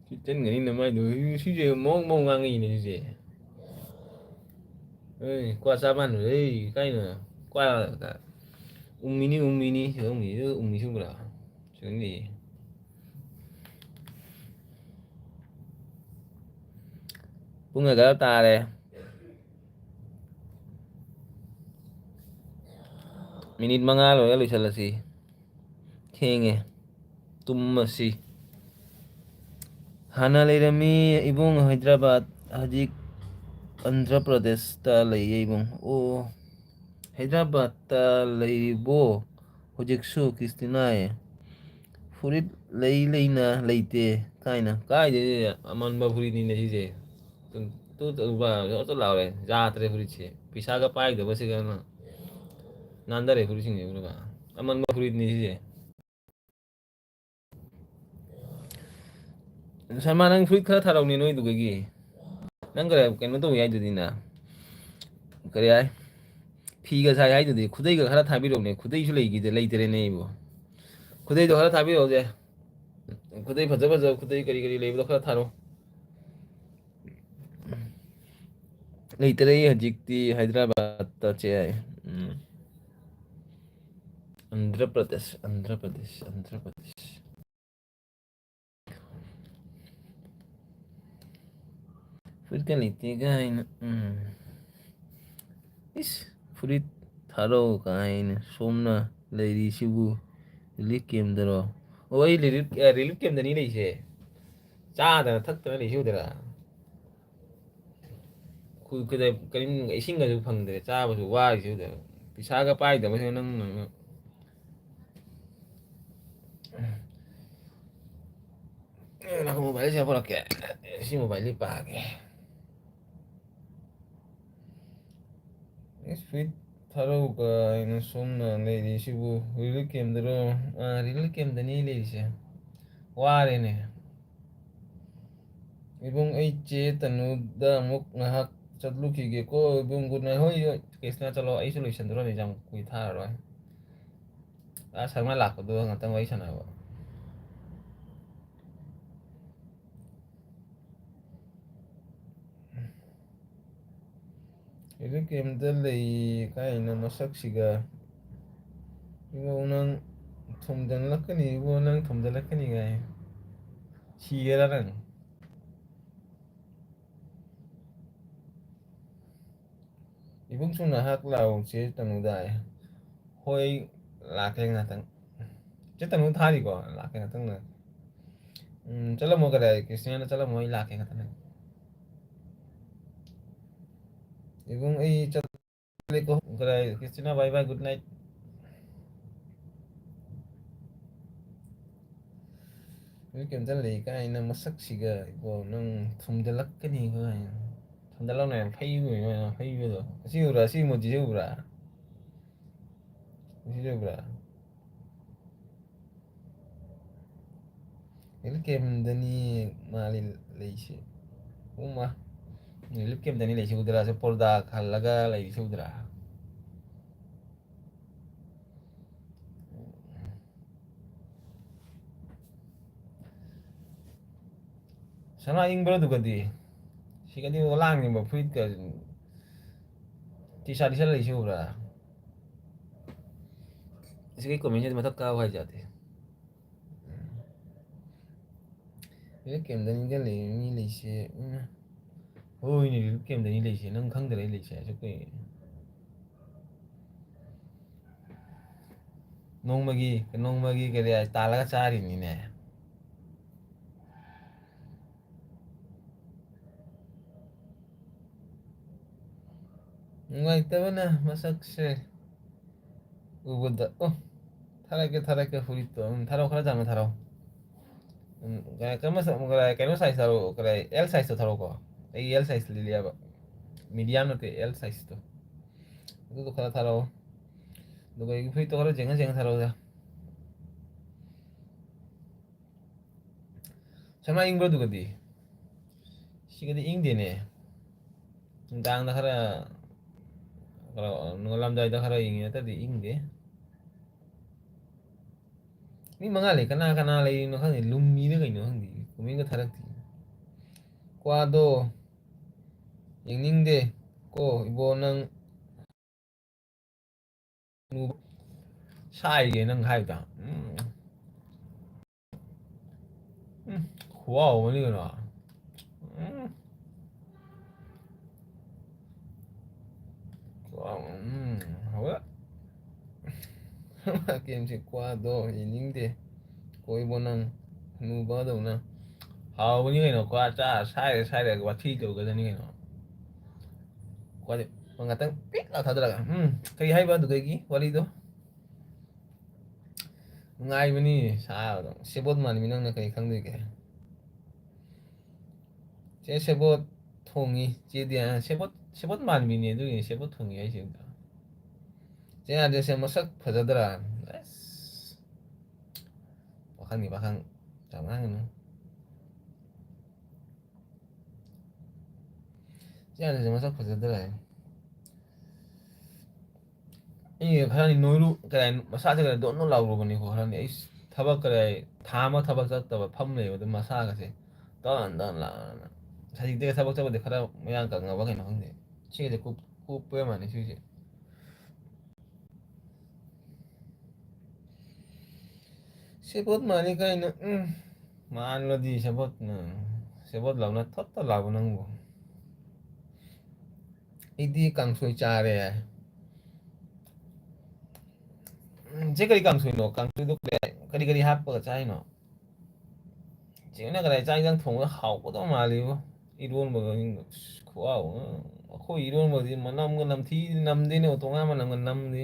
ꯁꯤꯠꯆꯟꯒꯅꯤ ꯅꯃꯥꯏꯗꯨꯒ ꯁꯤꯁꯦ ꯃꯑꯣꯡ ꯉꯥꯡꯉꯛꯏꯅꯦ ꯁꯤꯁꯦ ꯀ꯭ꯋꯥ ꯆꯥꯕ ꯃꯥꯟꯕ ꯀꯥꯏꯅꯣ ꯀ꯭ꯋꯥ ꯎꯝꯃꯤꯅꯤ ꯎꯝꯃꯤ ꯁꯨꯝꯕ꯭ꯔꯥ ꯁꯤꯒꯅꯤ ꯄꯨꯡ 11 ꯇꯥꯔꯦ ꯃꯤꯅꯤꯠ 5 ꯂꯣꯏꯔꯒ ꯂꯣꯏꯁꯤꯜꯂꯁꯤ ꯊꯦꯡꯉꯦ ꯇꯨꯝꯃꯁꯤ ꯍꯥꯟꯅ ꯂꯩꯔꯝꯃꯤ ꯏꯕꯨꯡ ꯍꯥꯏꯗ꯭ꯔꯕꯥꯠ ꯍꯧꯖꯤꯛ ꯑꯟꯗ꯭ꯔ ꯄ꯭ꯔꯗꯦꯁꯇ ꯂꯩꯌꯦ ꯏꯕꯨꯡ ꯑꯣ ꯍꯥꯏꯗ꯭ꯔꯕꯥꯠꯇ ꯂꯩꯔꯤꯕꯣ ꯍꯧꯖꯤꯛꯁꯨ ꯈ꯭ꯔꯤꯁꯇꯤꯅꯥꯏ ꯐꯨꯔꯤꯠ ꯂꯩꯅ ꯂꯩꯇꯦ ꯀꯥꯏꯅ ꯀꯥꯏꯗꯩ ꯑꯃꯟꯕ ꯐꯨꯔꯤꯠꯅꯤꯅꯦ ꯁꯤꯁꯦ ꯂꯥꯎꯔꯦ ꯌꯥꯗ꯭ꯔꯦ ꯐꯨꯔꯤꯠꯁꯦ ꯄꯩꯁꯥꯒ ꯄꯥꯏꯗꯕꯁꯤꯒ ꯅꯥꯟꯊꯔꯦ ꯐꯨꯔꯤꯠꯁꯤꯡꯁꯦ ꯎꯔꯒ ꯑꯃꯟꯕ ꯐꯨꯔꯤꯠꯅꯤ ꯁꯤꯁꯦ ꯁꯜꯃꯥꯟ ꯅꯪ ꯐꯨꯔꯤꯠ ꯈꯔ ꯊꯥꯔꯛꯎꯅꯦ ꯅꯣꯏꯗꯨꯒꯤ ꯅꯪ ꯀꯩꯅꯣ ꯇꯧꯋꯤ ꯍꯥꯏꯗꯨꯗꯤꯅ ꯀꯔꯤ ꯍꯥꯏ ꯐꯤꯒ ꯁꯥꯏ ꯍꯥꯏꯗꯨꯗꯤ ꯈꯨꯗꯩꯒ ꯈꯔ ꯊꯥꯕꯤꯔꯛꯎꯅꯦ ꯈꯨꯗꯩꯁꯨ ꯂꯩꯇꯔꯦꯅꯦ ꯑꯩꯕꯨ ꯈꯨꯗꯩꯗꯣ ꯈꯔ ꯊꯥꯕꯤꯔꯛꯎꯁꯦ ꯈꯨꯗꯩ ꯐꯖ ꯈꯨꯗꯩ ꯀꯔꯤ ꯂꯩꯕꯗꯣ ꯈꯔ ꯊꯥꯔꯛꯑꯣ ꯂꯩꯇꯔꯦ ꯍꯧꯖꯤꯛꯇꯤ ꯍꯥꯏꯗ꯭ꯔꯕꯥꯠꯇ ꯆꯦ ꯑꯟꯗ꯭ꯔ ꯄ꯭ꯔꯗꯦꯁ ꯐꯨꯔꯤꯠꯀ ꯂꯩꯇꯦ ꯀꯥꯏꯅ ꯏꯁ ꯐꯨꯔꯤꯠ ꯊꯥꯔꯛꯑꯣ ꯀꯥꯏꯅ ꯁꯣꯝꯅ ꯂꯩꯔꯤꯁꯤꯕꯨ ꯔꯤꯂꯤꯐ ꯀꯦꯝꯗꯔꯣ ꯑꯣ ꯑꯩ ꯔꯤꯂꯤꯐ ꯀꯦꯝꯗꯅꯤ ꯂꯩꯁꯦ ꯆꯥꯗꯅ ꯊꯛꯇꯅ ꯂꯩꯁꯦ ꯎꯗ꯭ꯔꯥ ꯀꯔꯤꯝ ꯏꯁꯤꯡꯒꯁꯨ ꯐꯪꯗ꯭ꯔꯦ ꯆꯥꯕꯁꯨ ꯋꯥꯔꯤꯁꯤ ꯎꯗ꯭ꯔꯥ ꯄꯩꯁꯥꯒ ꯄꯥꯏꯗꯕꯁꯤꯅ ꯅꯪ Aku mobailnya siapa lagi ya? Si mobailnya pakai. 스윗 타로가 있는 somna leirisibu rilkemdro rilkemdani leirise warene ibung ai che tanuda muk ngahak chatlukige ko ibung gunai hoi kesna chalo ai solution dro ni jam kui tha roi a sarma lak do ngatang wai sana ba rilkemda lei kaina masaksiga ibo nang thumdan lakani ibo nang thumdan lakani gai sigera nang ibung suna hak lau che tanuda hoi lạc lên là tăng chứ tăng cũng thay đi có lạc lên là tăng là chắc là một cái này cái xe nó chắc là một lạc lên là tăng thì cũng ấy chắc là có cái này cái xe nó bye bye good night cái kiểm tra lấy cái nó mất sắc xì gà của nó không được lắc cái gì cơ này không được lâu này phay người mà phay rồi siêu ra siêu một siêu ra siêu ra cái kem dani mà lấy xe cũng mà cái kem dani lấy xe udara se porda khalaga lấy xe udara sana ing bro tu kadi si kadi ulang ni ba fruit ka ti sa lấy xe udara इसके comment मतलब क्या हो जाते 이렇게 엠다니가 레미 레시 호이니 이렇게 엠다니 레시 능 강들의 레시 저거 농막이 그래 달라가 짜리니네 뭔가 있다거나 마삭세 우보다 타라게 후리또 타라고 하자면 타라고 cái nó size taro cái L size taro ko cái L size li liya ba mediano te L size to itu kala taro do cái free to kala jenga taro da sama ing bro du gadi si gadi ing de ne dang da kara kalau ngolam dai da kara ing ya tadi ing de ni mangali kana lai no khang lummi ne kai no khang di kumin ka tharak ti kwa do ing ning de ko ibo nang nu sai ge nang hai da wow mà đi nào wow hả kem chỉ qua đó nhìn đi coi bọn năng nu bao đâu nè hào bao nhiêu người nó qua cha sai rồi qua thi được cái này nó qua đi mà người ta biết là thật là cái hay bao được cái gì qua đi đó ngay bên này sao đó xe bốt mà mình năng cái không được cái xe bốt 통이 제디야 세봇 만미니도 세봇 통이야 지금 제가 아저씨 뭐싹 퍼져더라 bakang 장난은 제가 아저씨 뭐싹 퍼져더라 이 하나니 노이루 그래 마사지 그래 돈노 라고 보니 그 하나니 타박 그래 다마 타박 잡다 팜네 어디 마사가세 딴라 사실 내가 타박 잡는데 가라 모양 강가 와게 나온데 치게 꾸 뿌야만 해 주지 sebut mani kai na man lo di sebut lau na tot to lau nang bo idi kang sui cha re je kari kang sui no kang sui do kari hap pa chai no je na kari chai jang thong hao ko to ma li bo iron bo ni khwao ko iron bo di manam ga nam thi nam di ne to nga manam ga nam di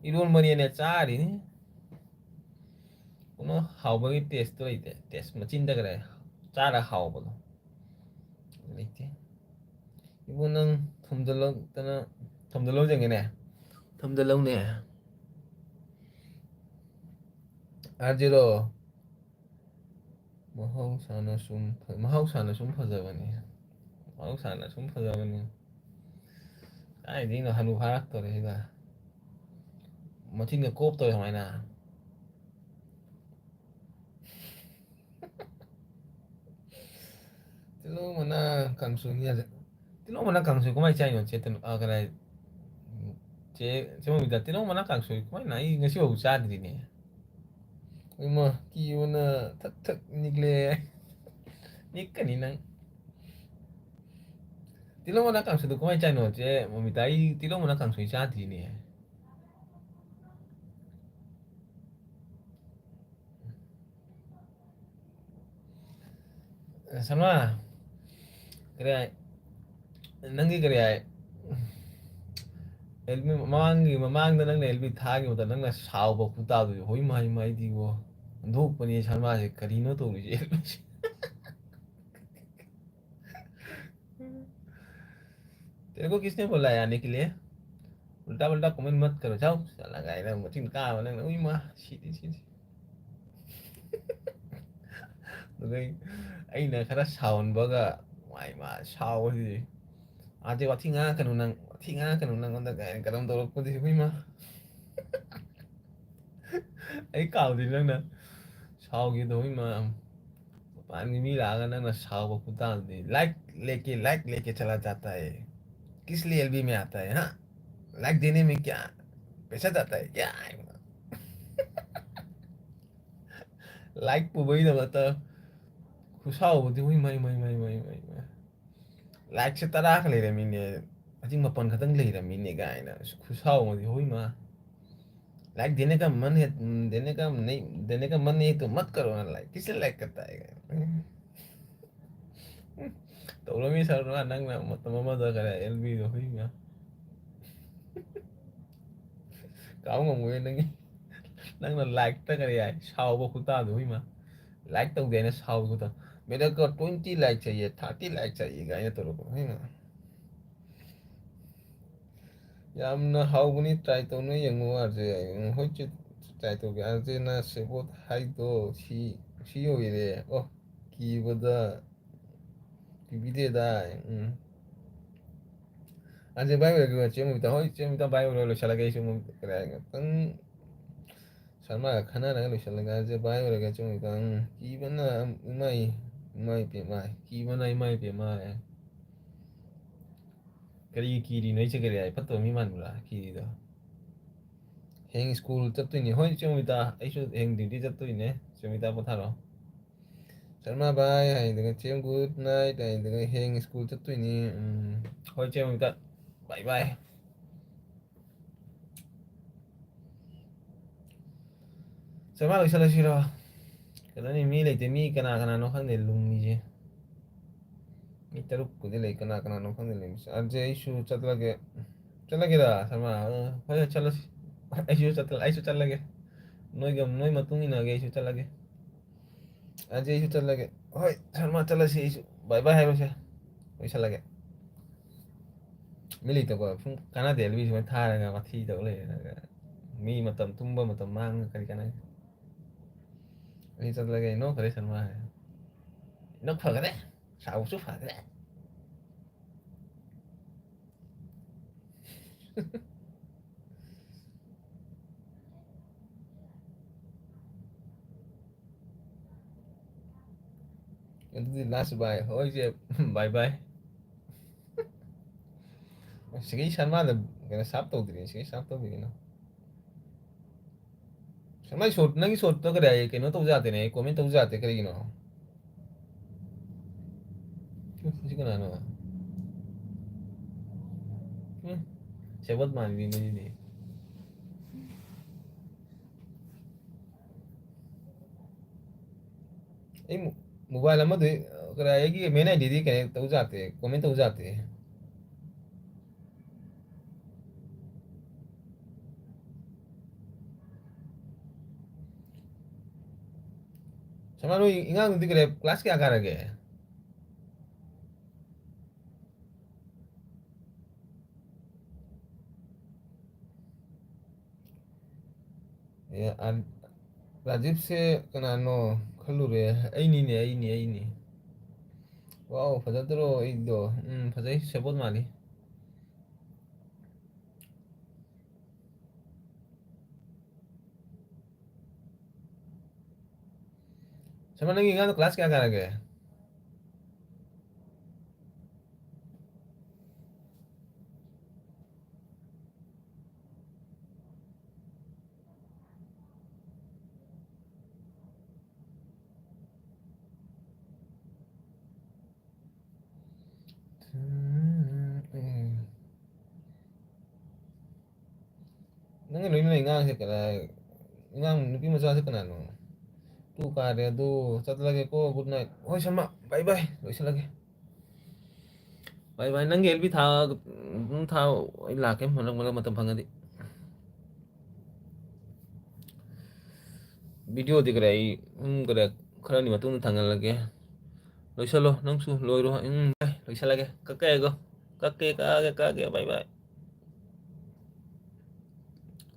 iron bo ni ne cha ri ni ꯀꯩꯅꯣ ꯍꯥꯎꯕꯒꯤ ꯇꯦꯁꯇꯣ ꯂꯩꯇꯦ test ꯃꯆꯤꯟꯗ ꯀꯔꯦ ꯆꯥꯔ ꯍꯥꯎꯕꯗꯣ ꯂꯩꯇꯦ 이거 ꯅꯪ ꯊꯨꯝꯗꯜꯂꯛꯇꯅ ꯊꯨꯝꯗꯜꯂꯧꯖꯒꯦꯅꯦ ꯊꯨꯝꯗꯜꯂꯧꯅꯦ 아지로 mahawsana sum fazabani mahawsana sum fazabani 아이디는 한우 하락더래 이가 멋진 게 꼽더래 마이나 tillo mana kangsu ya tillo mana kangsu kumai chai no chetan agara che mo bida tillo mana kangsu kumai nai ngasi wa usa di ne ima ki una thak thak nikle nikani nang tillo mana kangsu to kumai chai no che mo bida I tillo mana kangsu cha di ne sama kare nangi kare elmi mamangda nang elmi thagi mata nang na sauba kuta du hoi mai di wo ndok pani sharma se karino to ni तेरे को किसने बोला है आने के लिए उल्टा उल्टा कमेंट मत करो जाओ साला गायना मचिन का वना उई मा सीधी सीधी 그게 아이나 가라 사온 버가 와이 마 사오지 아재 와팅아 그누난 와팅아 그누난 건다 가 그럼 더 거기 우이 마 아이 까우디 năng 사오기도 우이 마 पानी मिला अगर ना साव को कुत्ता दे लाइक लेके चला जाता है किस लिए एलबी में आता है हाँ लाइक देने में क्या पैसा जाता है क्या लाइक पुबई ना बता खुशाओ बोलते हुई माई लाइक से तराक ले रहे मीने अजी मपन खतंग ले रहे मीने गाय ना खुशाओ बोलते हुई माँ लाइक देने का मन है देने का मन नहीं तो मत करो ना लाइक किसे लाइक करता है तो lo mi sar na nang na mama da kara LB do hui ma cáo ngồng nguyên nang là like ta kara ai sau bo kuta do hui ma like tau de na sau kuta मेरे को 20 like चाहिए 30 like चाहिए गाय तो रुको है ना यामना हाउगनी try तो नहीं यंगो आजे होच ट्राई तो आजे ना सेबोट हाई तो 시 요일에 기보다 기비대다 아제 바이오 그 제목부터 허이 제목부터 바이오로 살아게 좀 그래 떤 설마 하나랑 로살라가 아제 바이오가 좀 이건 기본나 이마이 비마이 기본나 이마이 비마이 그리 기리 너희 그래 파토 미만라 기리도 행 스쿨 짭도이니 허이 좀 이따 아이쇼 행 디디 짭도이네 좀 이따 보타로 설마 바이 하이 dengan cium good night dan dengan hang school 짭도이니 허이 좀 이따 바이바이 설마 로살라 싫어 그러니 미 레이테 미 kana no khang de lung ni je mi taruk ko de le kana no khang de le anje issue chatla ge da sama hoya chala issue chatla ge noi matung ina ge issue chatla ge anje issue chatla ge hoi sama chala si issue bye bye hai se hoi chala ge mi le to ko phung kana de li ma tha ga ma thi to le mi matam tumba matam mang kari kana mi chatla ge no kare sama nó phật đấy sao số phật đấy cái last bài thôi chứ bye bye sige sharma là cái sắp tới thì sige sắp tới thì nó sharma short नहीं short तो करे कि nó तो जाते नहीं comment तो जाते करेगी ना किसी का ना ना से बहुत मान ली मुझे नहीं ये मोबाइल में तो करे कि मैंने दीदी के तो जाते कमेंट तो जाते 잠깐만 인강들이 그래 클래스 क्या 가라게 야 राजीव से कनानो खलुरे ऐनी वाओ फजदरो इदो फजै सेबोत माली 잠깐만 인강 클래스 क्या 가라게 nang loin ingang se kala ingang nupi macha se kanano tu kare tu chat lage ko good night oi sama bye bye loisalage bye bye nang elbi tha lake malam matam phangadi video दिख रहा है 그래 खरा니 matun thangalage loisalo nangsu loiro loisalage kakke go kake bye bye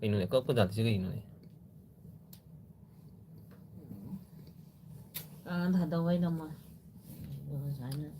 이놈의 꺾고 다치가 이놈의 아, 다 더워이 너무. 이거 잘는.